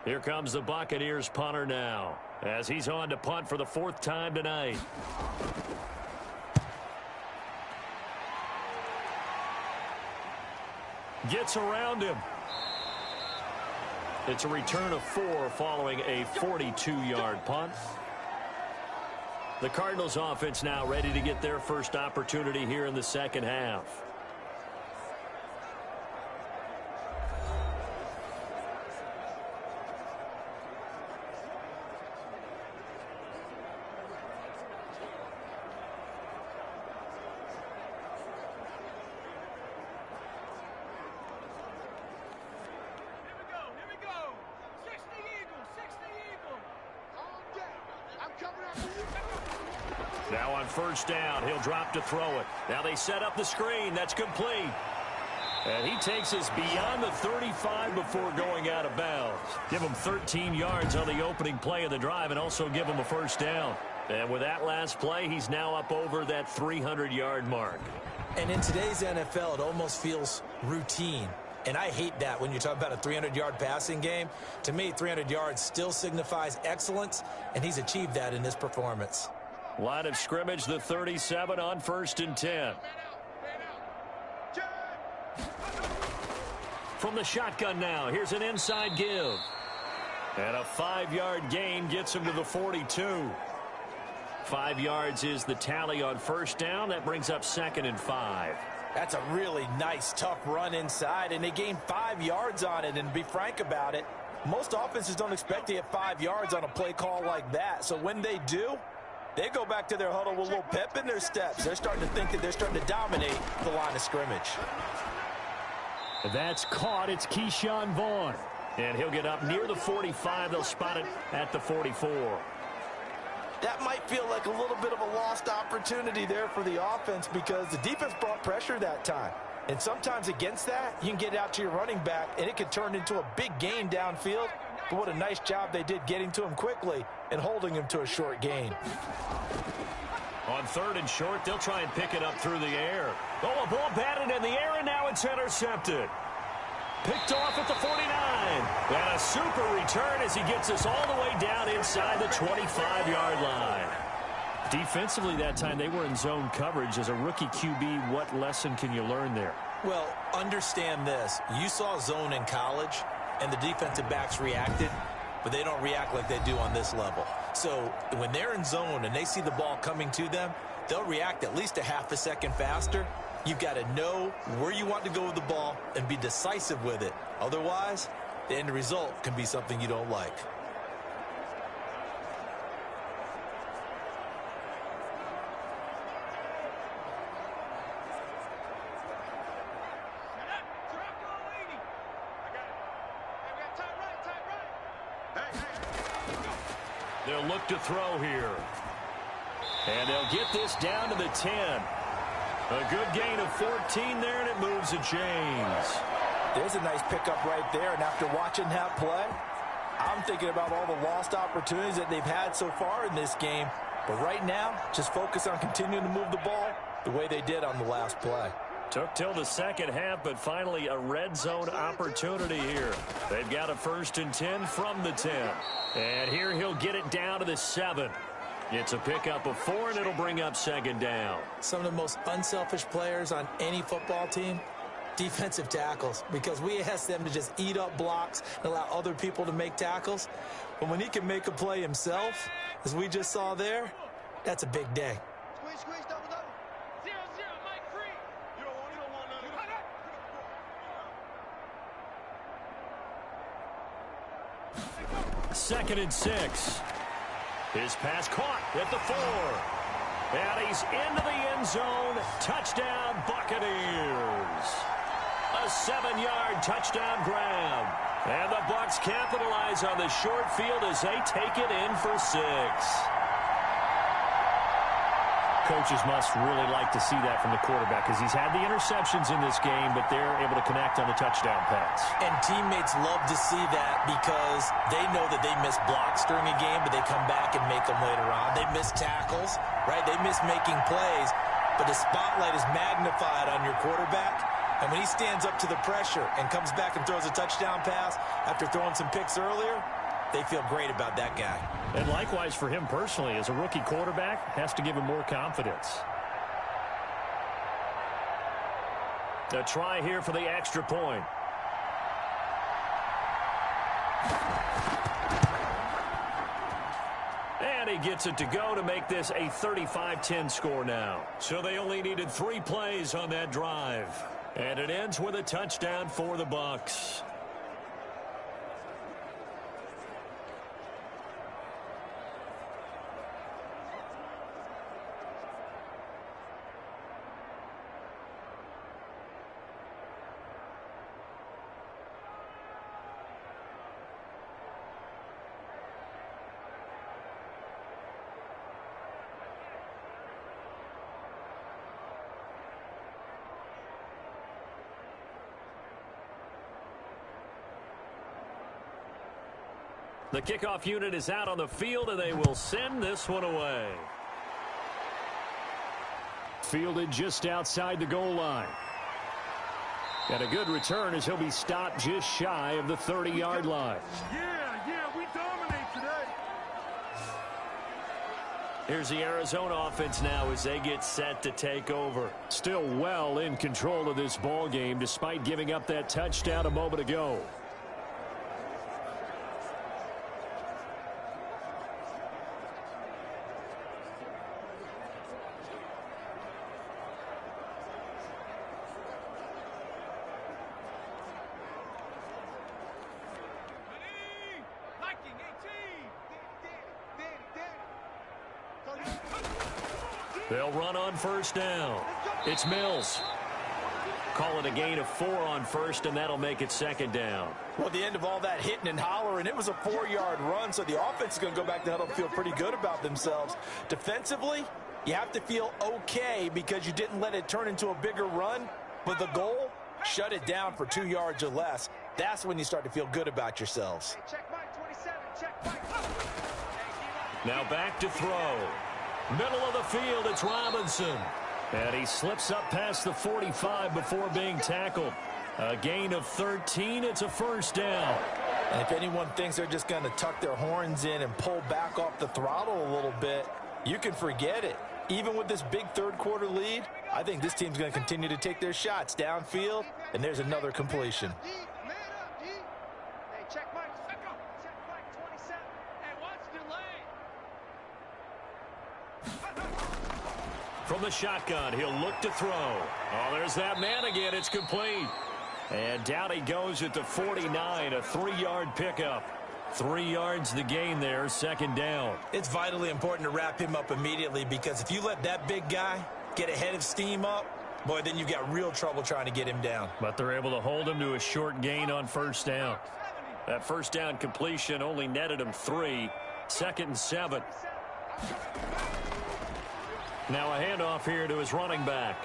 Here comes the Buccaneers punter now, as he's on to punt for the 4th time tonight. Gets around him. It's a return of 4 following a 42-yard punt. The Cardinals offense now ready to get their first opportunity here in the second half. Now on first down, he'll drop to throw it. Now they set up the screen. That's complete. And he takes us beyond the 35 before going out of bounds. Give him 13 yards on the opening play of the drive and also give him a first down. And with that last play, he's now up over that 300-yard mark. And in today's NFL, it almost feels routine. And I hate that when you talk about a 300-yard passing game. To me, 300 yards still signifies excellence, and he's achieved that in this performance. Line of scrimmage, the 37 on 1st and 10. From the shotgun now, here's an inside give. And a 5-yard gain gets him to the 42. 5 yards is the tally on first down. That brings up 2nd and 5. That's a really nice, tough run inside, and they gained 5 yards on it. And to be frank about it, most offenses don't expect to get 5 yards on a play call like that. So when they do, they go back to their huddle with a little pep in their steps. They're starting to think that they're starting to dominate the line of scrimmage. That's caught. It's Keyshawn Vaughn. And he'll get up near the 45. They'll spot it at the 44. That might feel like a little bit of a lost opportunity there for the offense because the defense brought pressure that time. And sometimes against that, you can get out to your running back, and it could turn into a big gain downfield. But what a nice job they did getting to him quickly and holding him to a short gain. On 3rd and short, they'll try and pick it up through the air. Oh, a ball batted in the air, and now it's intercepted. Picked off at the 49. And a super return as he gets us all the way down inside the 25-yard line. Defensively that time, they were in zone coverage. As a rookie QB, what lesson can you learn there? Well, understand this. You saw zone in college, and the defensive backs reacted, but they don't react like they do on this level. So when they're in zone and they see the ball coming to them, they'll react at least a half a second faster. You've got to know where you want to go with the ball and be decisive with it. Otherwise, the end result can be something you don't like. They'll look to throw here. And they'll get this down to the 10. A good gain of 14 there, and it moves the chains. There's a nice pickup right there, and after watching that play, I'm thinking about all the lost opportunities that they've had so far in this game. But right now, just focus on continuing to move the ball the way they did on the last play. Took till the second half, but finally a red zone opportunity here. They've got a 1st and 10 from the 10. And here he'll get it down to the 7. It's a pickup of 4, and it'll bring up 2nd down. Some of the most unselfish players on any football team, defensive tackles, because we ask them to just eat up blocks and allow other people to make tackles. But when he can make a play himself, as we just saw there, that's a big day. Squeeze, squeeze, double, double. 0-0, Mike free. You don't want none of it. 2nd and 6. His pass caught at the 4. And he's into the end zone. Touchdown, Buccaneers. A 7-yard touchdown grab. And the Bucs capitalize on the short field as they take it in for 6. Coaches must really like to see that from the quarterback because he's had the interceptions in this game, but they're able to connect on the touchdown pass. And teammates love to see that because they know that they miss blocks during a game, but they come back and make them later on. They miss tackles, right? They miss making plays, but the spotlight is magnified on your quarterback. And when he stands up to the pressure and comes back and throws a touchdown pass after throwing some picks earlier, they feel great about that guy. And likewise for him personally, as a rookie quarterback, has to give him more confidence. A try here for the extra point. And he gets it to go to make this a 35-10 score now. So they only needed 3 plays on that drive. And it ends with a touchdown for the Bucs. The kickoff unit is out on the field, and they will send this one away. Fielded just outside the goal line. And a good return as he'll be stopped just shy of the 30-yard line. Yeah, we dominate today. Here's the Arizona offense now as they get set to take over. Still well in control of this ball game despite giving up that touchdown a moment ago. They'll run on first down. It's Mills. Call it a gain of 4 on first, and that'll make it second down. Well, at the end of all that hitting and hollering, it was a 4-yard run, so the offense is going to go back to huddle and feel pretty good about themselves. Defensively, you have to feel okay because you didn't let it turn into a bigger run, but the goal, shut it down for 2 yards or less. That's when you start to feel good about yourselves. Now back to throw. Middle of the field, it's Robinson. And he slips up past the 45 before being tackled. A gain of 13, it's a first down. And if anyone thinks they're just going to tuck their horns in and pull back off the throttle a little bit, you can forget it. Even with this big third-quarter lead, I think this team's going to continue to take their shots downfield, and there's another completion. From the shotgun, he'll look to throw. Oh, there's that man again. It's complete. And down he goes at the 49, a 3-yard pickup. 3 yards the gain there, second down. It's vitally important to wrap him up immediately because if you let that big guy get ahead of steam up, boy, then you've got real trouble trying to get him down. But they're able to hold him to a short gain on first down. That first down completion only netted him 3. Second and 7. Now a handoff here to his running back.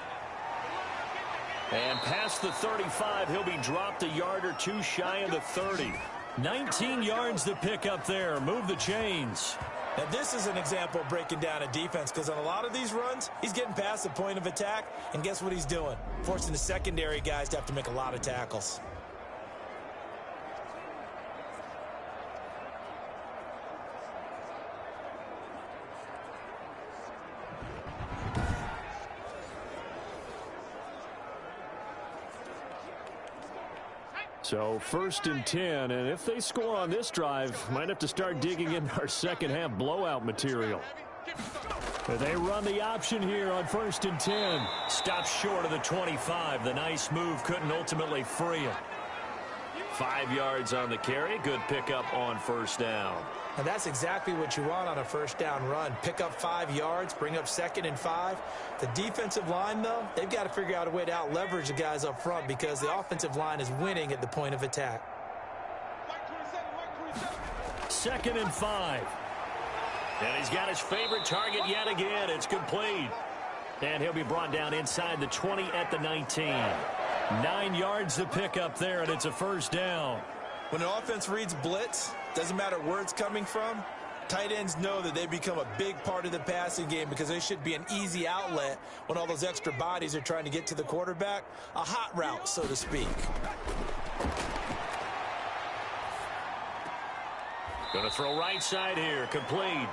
And past the 35, he'll be dropped a yard or 2 shy of the 30. 19 yards to pick up there. Move the chains. And this is an example of breaking down a defense because on a lot of these runs, he's getting past the point of attack, and guess what he's doing? Forcing the secondary guys to have to make a lot of tackles. So first and 10, and if they score on this drive, might have to start digging in our second half blowout material. They run the option here on first and 10. Stops short of the 25. The nice move couldn't ultimately free him. 5 yards on the carry. Good pickup on first down. And that's exactly what you want on a first down run. Pick up 5 yards, bring up second and 5. The defensive line, though, they've got to figure out a way to out-leverage the guys up front because the offensive line is winning at the point of attack. Second and 5. And he's got his favorite target yet again. It's complete. And he'll be brought down inside the 20 at the 19. 9 yards to pick up there, and it's a first down. When an offense reads blitz, doesn't matter where it's coming from, tight ends know that they become a big part of the passing game because they should be an easy outlet when all those extra bodies are trying to get to the quarterback. A hot route, so to speak. Going to throw right side here, complete.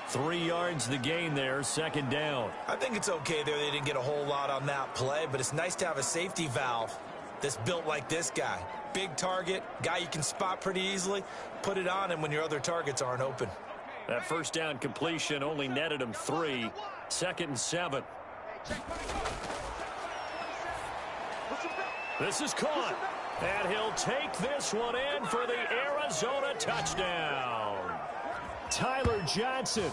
3 yards the gain there, second down. I think it's okay there. They didn't get a whole lot on that play, but it's nice to have a safety valve that's built like this guy. Big target, guy you can spot pretty easily. Put it on him when your other targets aren't open. That first down completion only netted him 3. Second and 7. This is caught. And he'll take this one in for the Arizona touchdown. Tyler Johnson,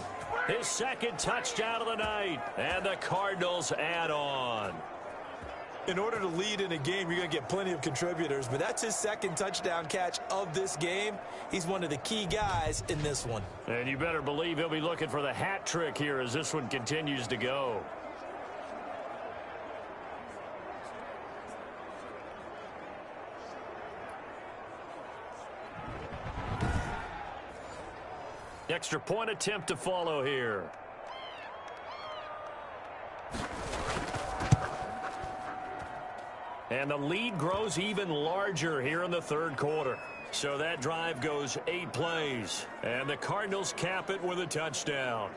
his second touchdown of the night. And the Cardinals add on. In order to lead in a game, you're going to get plenty of contributors, but that's his second touchdown catch of this game. He's one of the key guys in this one. And you better believe he'll be looking for the hat trick here as this one continues to go. Extra point attempt to follow here. And the lead grows even larger here in the third quarter. So that drive goes 8 plays. And the Cardinals cap it with a touchdown.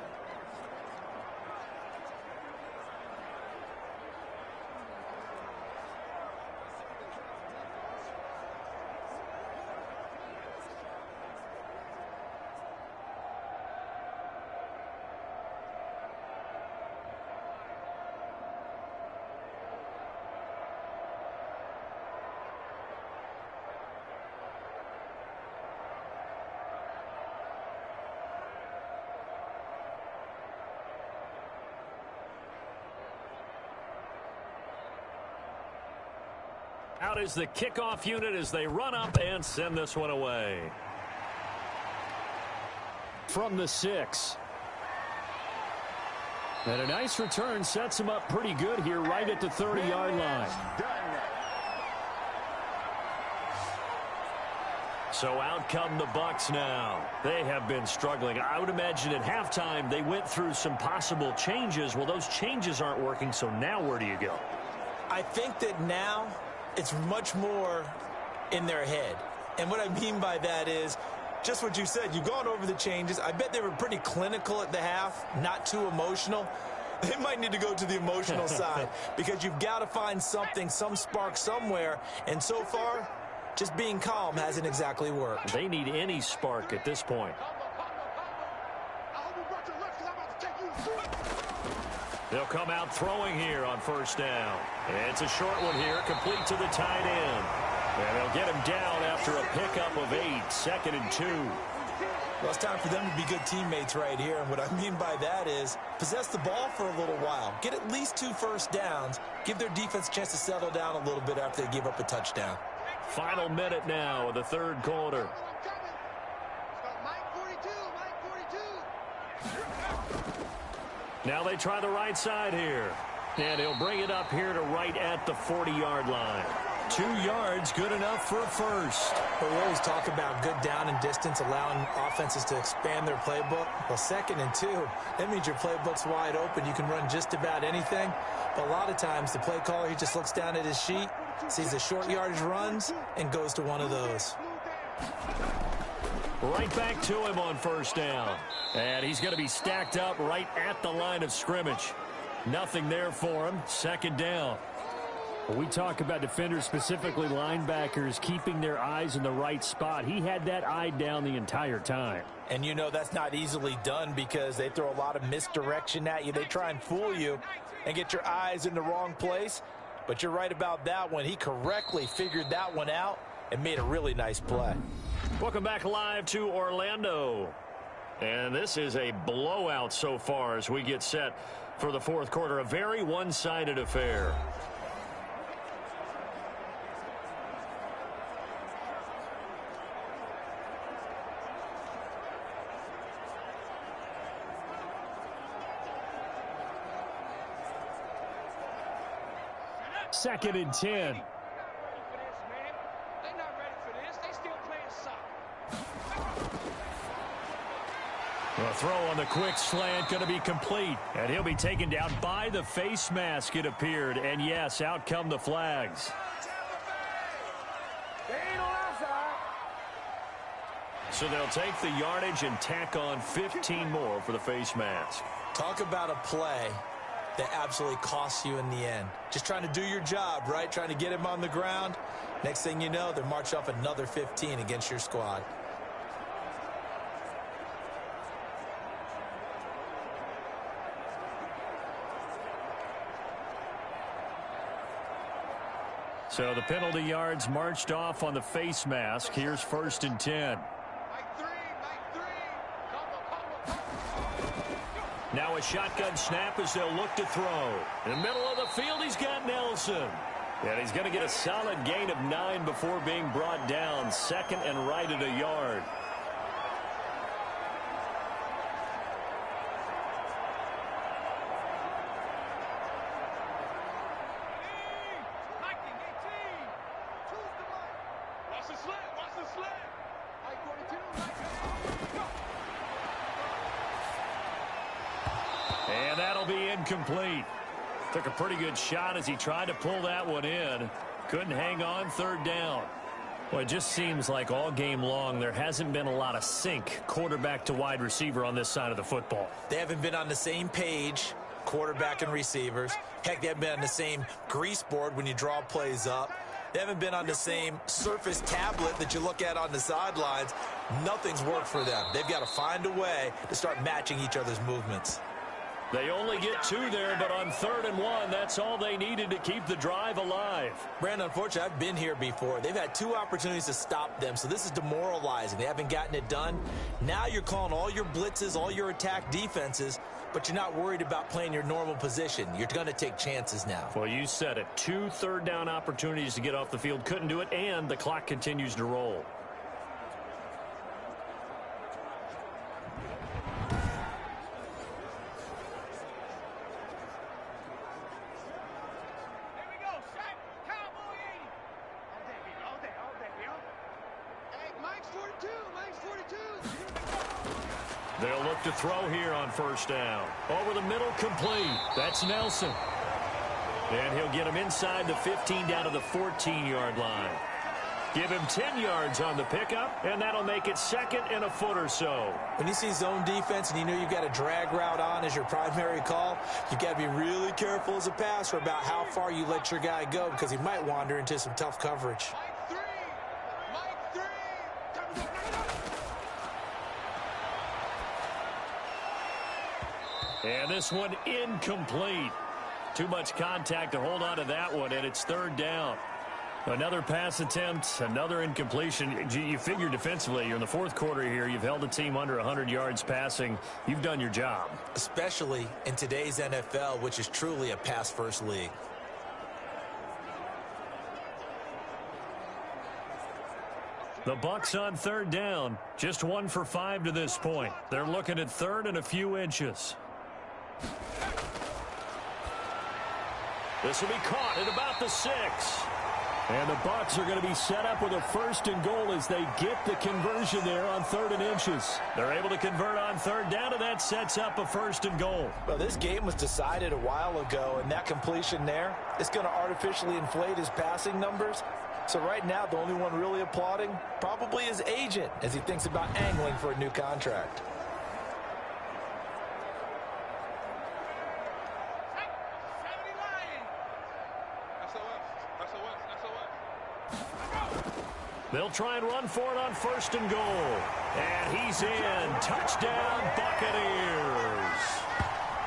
Out is the kickoff unit as they run up and send this one away. From the 6. And a nice return sets him up pretty good here right at the 30-yard line. So out come the Bucs now. They have been struggling. I would imagine at halftime they went through some possible changes. Well, those changes aren't working, so now where do you go? I think that now it's much more in their head. And what I mean by that is just what you said. You've gone over the changes. I bet they were pretty clinical at the half, not too emotional. They might need to go to the emotional side because you've got to find something, some spark somewhere. And so far, just being calm hasn't exactly worked. They need any spark at this point. They'll come out throwing here on first down. It's a short one here, complete to the tight end. And they'll get him down after a pickup of 8, 2nd and 2. Well, it's time for them to be good teammates right here. And what I mean by that is possess the ball for a little while. Get at least 2 first downs. Give their defense a chance to settle down a little bit after they give up a touchdown. Final minute now of the third quarter. Now they try the right side here. And he'll bring it up here to right at the 40-yard line. 2 yards, good enough for a first. But we always talk about good down and distance, allowing offenses to expand their playbook. Well, 2nd and 2, that means your playbook's wide open. You can run just about anything. But a lot of times, the play caller, he just looks down at his sheet, sees the short yardage runs, and goes to one of those. Right back to him on first down. And he's going to be stacked up right at the line of scrimmage. Nothing there for him. 2nd down. We talk about defenders, specifically linebackers, keeping their eyes in the right spot. He had that eye down the entire time. And you know that's not easily done because they throw a lot of misdirection at you. They try and fool you and get your eyes in the wrong place. But you're right about that one. He correctly figured that one out and made a really nice play. Welcome back live to Orlando. And this is a blowout so far as we get set for the fourth quarter. A very one-sided affair. Second and 10. A throw on the quick slant going to be complete. And he'll be taken down by the face mask, it appeared. And yes, out come the flags. So they'll take the yardage and tack on 15 more for the face mask. Talk about a play that absolutely costs you in the end. Just trying to do your job, right? Trying to get him on the ground. Next thing you know, they're march off another 15 against your squad. So the penalty yards marched off on the face mask. Here's 1st and 10. Now a shotgun snap as they'll look to throw. In the middle of the field, he's got Nelson. And he's going to get a solid gain of 9 before being brought down. 2nd and right at a yard. And that'll be incomplete. Took a pretty good shot as he tried to pull that one in. Couldn't hang on, third down. Well, it just seems like all game long there hasn't been a lot of sync quarterback to wide receiver on this side of the football. They haven't been on the same page, quarterback and receivers. Heck, they haven't been on the same grease board when you draw plays up. They haven't been on the same surface tablet that you look at on the sidelines. Nothing's worked for them. They've got to find a way to start matching each other's movements. They only get 2 there, but on 3rd and 1, that's all they needed to keep the drive alive. Brandon, unfortunately, I've been here before. They've had 2 opportunities to stop them, so this is demoralizing. They haven't gotten it done. Now you're calling all your blitzes, all your attack defenses, but you're not worried about playing your normal position. You're going to take chances now. Well, you said it. 2 third-down opportunities to get off the field. Couldn't do it, and the clock continues to roll. They'll look to throw here on 1st down. Over the middle, complete. That's Nelson. And he'll get him inside the 15 down to the 14-yard line. Give him 10 yards on the pickup, and that'll make it 2nd and a foot or so. When you see zone defense and you know you've got a drag route on as your primary call, you've got to be really careful as a passer about how far you let your guy go because he might wander into some tough coverage. And this one incomplete. Too much contact to hold on to that one, and it's 3rd down. Another pass attempt, another incompletion. You figure defensively, you're in the 4th quarter here. You've held a team under 100 yards passing. You've done your job. Especially in today's NFL, which is truly a pass-first league. The Bucs on 3rd down. Just 1 for 5 to this point. They're looking at 3rd and a few inches. This will be caught at about the 6. And the Bucs are going to be set up with a 1st and goal as they get the conversion there on 3rd and inches. They're able to convert on 3rd down, and that sets up a 1st and goal. Well, this game was decided a while ago, and that completion there is going to artificially inflate his passing numbers. So right now, the only one really applauding probably his agent as he thinks about angling for a new contract. They'll try and run for it on 1st and goal. And he's in. Touchdown, Buccaneers.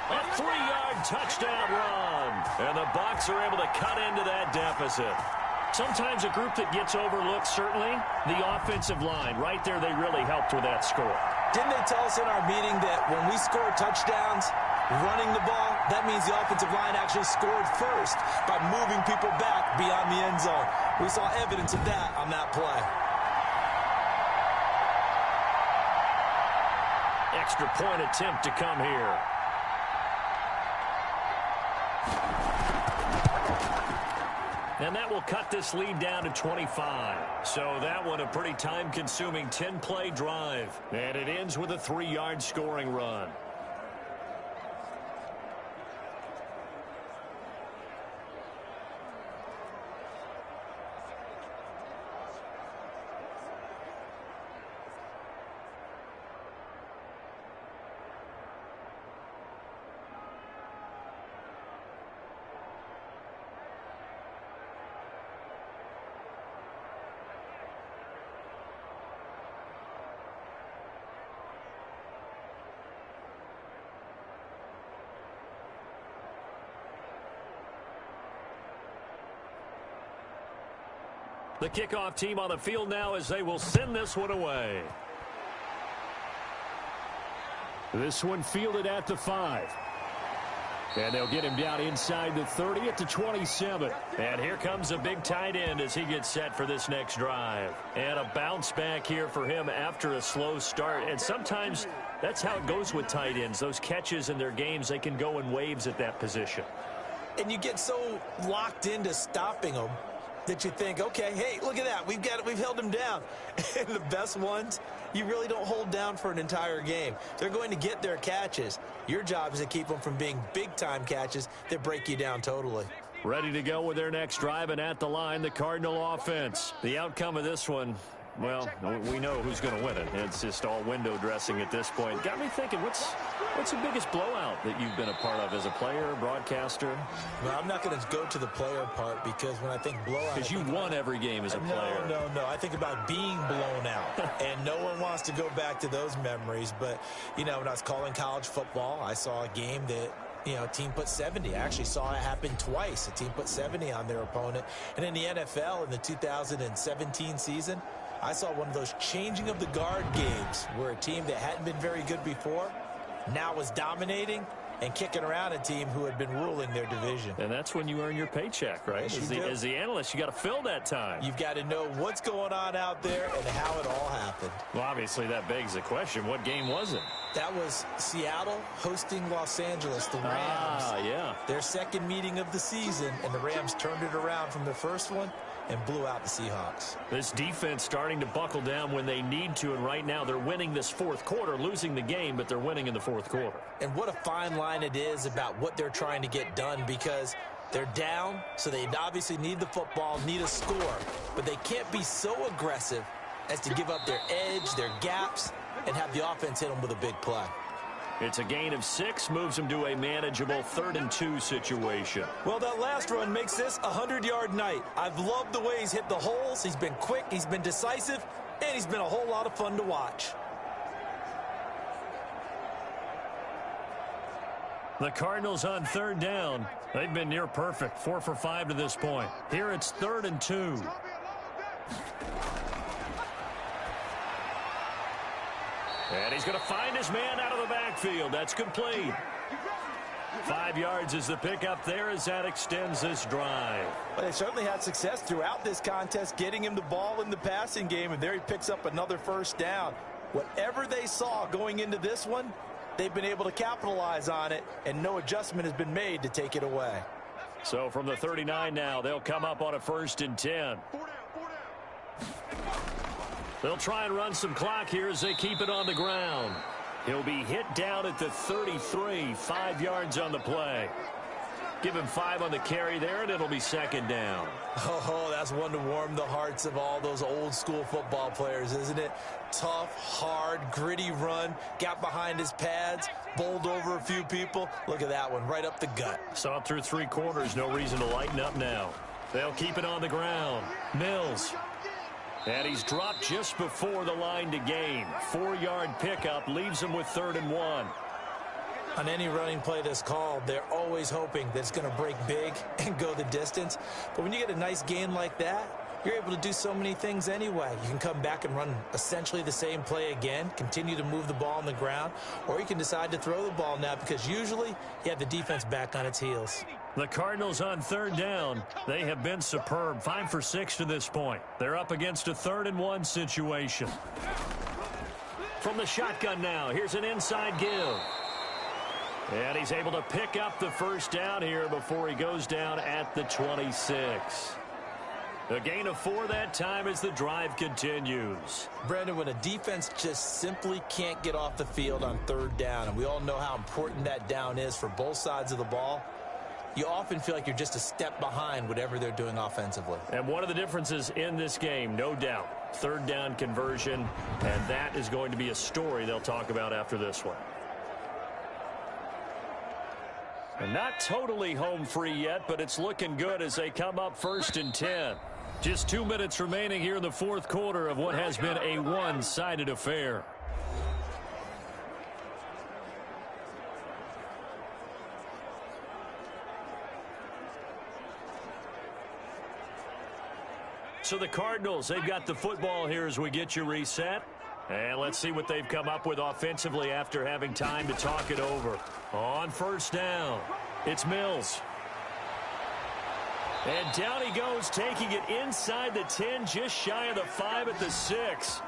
A 3-yard touchdown run. And the Bucs are able to cut into that deficit. Sometimes a group that gets overlooked, certainly, the offensive line. Right there, they really helped with that score. Didn't they tell us in our meeting that when we score touchdowns, running the ball, that means the offensive line actually scored first by moving people back beyond the end zone. We saw evidence of that on that play. Extra point attempt to come here. And that will cut this lead down to 25. So that one a pretty time-consuming 10-play drive. And it ends with a 3-yard scoring run. The kickoff team on the field now as they will send this one away. This one fielded at the 5. And they'll get him down inside the 30 at the 27. And here comes a big tight end as he gets set for this next drive. And a bounce back here for him after a slow start. And sometimes that's how it goes with tight ends. Those catches in their games, they can go in waves at that position. And you get so locked into stopping them that you think, okay, hey, look at that. We've held them down. And the best ones, you really don't hold down for an entire game. They're going to get their catches. Your job is to keep them from being big-time catches that break you down totally. Ready to go with their next drive, and at the line, the Cardinal offense. The outcome of this one, well, we know who's going to win it. It's just all window dressing at this point. Got me thinking, what's the biggest blowout that you've been a part of as a player, broadcaster? No, I'm not going to go to the player part because when I think blowout... Because you won every game as a player. No. I think about being blown out. And no one wants to go back to those memories. But, when I was calling college football, I saw a game that... a team put 70. I actually saw it happen twice. A team put 70 on their opponent. And in the NFL, in the 2017 season, I saw one of those changing of the guard games where a team that hadn't been very good before now was dominating and kicking around a team who had been ruling their division. And that's when you earn your paycheck, right? Yes, as the analyst, you got to fill that time. You've got to know what's going on out there and how it all happened. Well, obviously, that begs the question, what game was it? That was Seattle hosting Los Angeles, the Rams. Yeah. Their second meeting of the season, and the Rams turned it around from the first one and blew out the Seahawks. This defense starting to buckle down when they need to, and right now they're winning this fourth quarter, losing the game, but they're winning in the fourth quarter. And what a fine line it is about what they're trying to get done, because they're down, so they obviously need the football, need a score, but they can't be so aggressive as to give up their edge, their gaps, and have the offense hit them with a big play. It's a gain of 6, moves them to a manageable 3rd and 2 situation. Well, that last run makes this a 100-yard night. I've loved the way he's hit the holes. He's been quick, he's been decisive, and he's been a whole lot of fun to watch. The Cardinals on 3rd down. They've been near perfect, 4 for 5 to this point. Here it's 3rd and 2. And he's going to find his man out of the backfield. That's complete. 5 yards is the pickup there as that extends this drive. Well, they certainly had success throughout this contest, getting him the ball in the passing game, and there he picks up another first down. Whatever they saw going into this one, they've been able to capitalize on it, and no adjustment has been made to take it away. So from the 39 now, they'll come up on a 1st and 10. They'll try and run some clock here as they keep it on the ground. He'll be hit down at the 33, 5 yards on the play. Give him 5 on the carry there, and it'll be 2nd down. Oh, that's one to warm the hearts of all those old school football players, isn't it? Tough, hard, gritty run, got behind his pads, bowled over a few people. Look at that one, right up the gut. Saw it through 3 quarters, no reason to lighten up now. They'll keep it on the ground. Mills. And he's dropped just before the line to gain. 4-yard pickup leaves him with 3rd and 1. On any running play that's called, they're always hoping that it's going to break big and go the distance. But when you get a nice gain like that, you're able to do so many things anyway. You can come back and run essentially the same play again, continue to move the ball on the ground, or you can decide to throw the ball now because usually you have the defense back on its heels. The Cardinals on 3rd down. They have been superb, 5 for 6 to this point. They're up against a 3rd and 1 situation. From the shotgun now, here's an inside give. And he's able to pick up the first down here before he goes down at the 26. A gain of 4 that time as the drive continues. Brandon, when a defense just simply can't get off the field on 3rd down, and we all know how important that down is for both sides of the ball, you often feel like you're just a step behind whatever they're doing offensively. And one of the differences in this game, no doubt, 3rd down conversion, and that is going to be a story they'll talk about after this one. And not totally home free yet, but it's looking good as they come up 1st and 10. Just 2 minutes remaining here in the fourth quarter of what has been a one-sided affair. So the Cardinals, they've got the football here as we get you reset. And let's see what they've come up with offensively after having time to talk it over. On 1st down, it's Mills. And down he goes, taking it inside the 10, just shy of the 5 at the 6.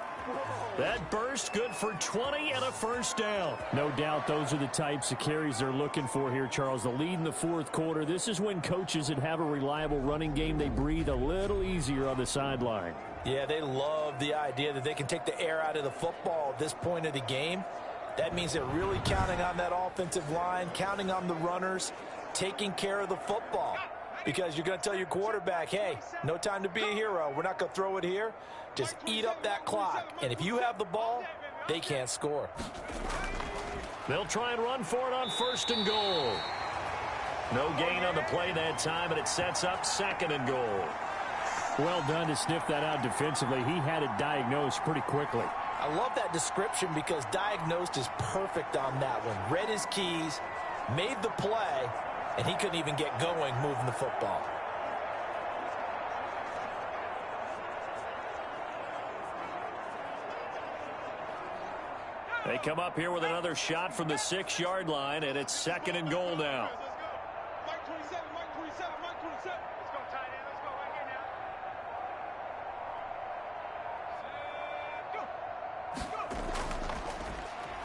That burst good for 20 and a first down. No doubt those are the types of carries they're looking for here, Charles. The lead in the fourth quarter. This is when coaches that have a reliable running game, they breathe a little easier on the sideline. Yeah, they love the idea that they can take the air out of the football at this point of the game. That means they're really counting on that offensive line, counting on the runners, taking care of the football. Because you're going to tell your quarterback, hey, no time to be a hero. We're not going to throw it here. Just eat up that clock. And if you have the ball, they can't score. They'll try and run for it on 1st and goal. No gain on the play that time, and it sets up 2nd and goal. Well done to sniff that out defensively. He had it diagnosed pretty quickly. I love that description because diagnosed is perfect on that one. Read his keys, made the play, and he couldn't even get going moving the football. They come up here with another shot from the 6-yard line, and it's 2nd and goal now. Mike 27, Mike 27, Mike 27. Let's go, tight end. Let's go right here now. Go.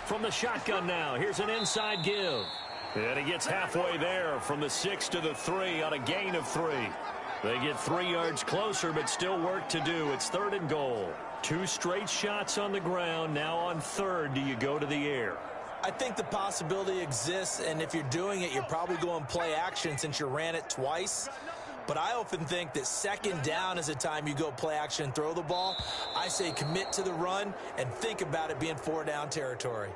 From the shotgun now, here's an inside give. And he gets halfway there from the 6 to the 3 on a gain of 3. They get 3 yards closer, but still work to do. It's 3rd and goal. 2 straight shots on the ground. Now on 3rd, do you go to the air? I think the possibility exists, and if you're doing it, you're probably going play action since you ran it twice. But I often think that 2nd down is a time you go play action and throw the ball. I say commit to the run and think about it being 4-down territory.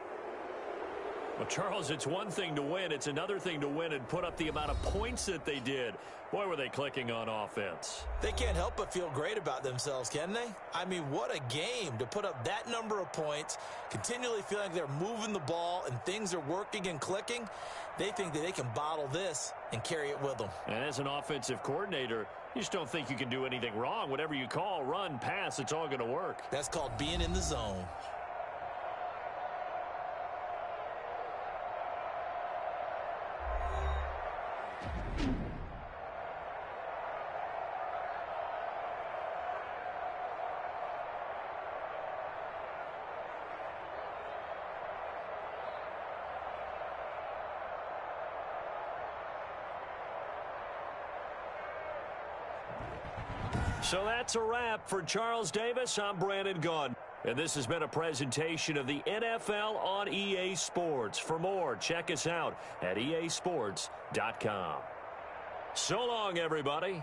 Well, Charles, it's one thing to win. It's another thing to win and put up the amount of points that they did. Boy, were they clicking on offense. They can't help but feel great about themselves, can they? I mean, what a game to put up that number of points, continually feeling like they're moving the ball and things are working and clicking. They think that they can bottle this and carry it with them. And as an offensive coordinator, you just don't think you can do anything wrong. Whatever you call, run, pass, it's all going to work. That's called being in the zone. So that's a wrap for Charles Davis. I'm Brandon Gunn. And this has been a presentation of the NFL on EA Sports. For more, check us out at easports.com. So long, everybody.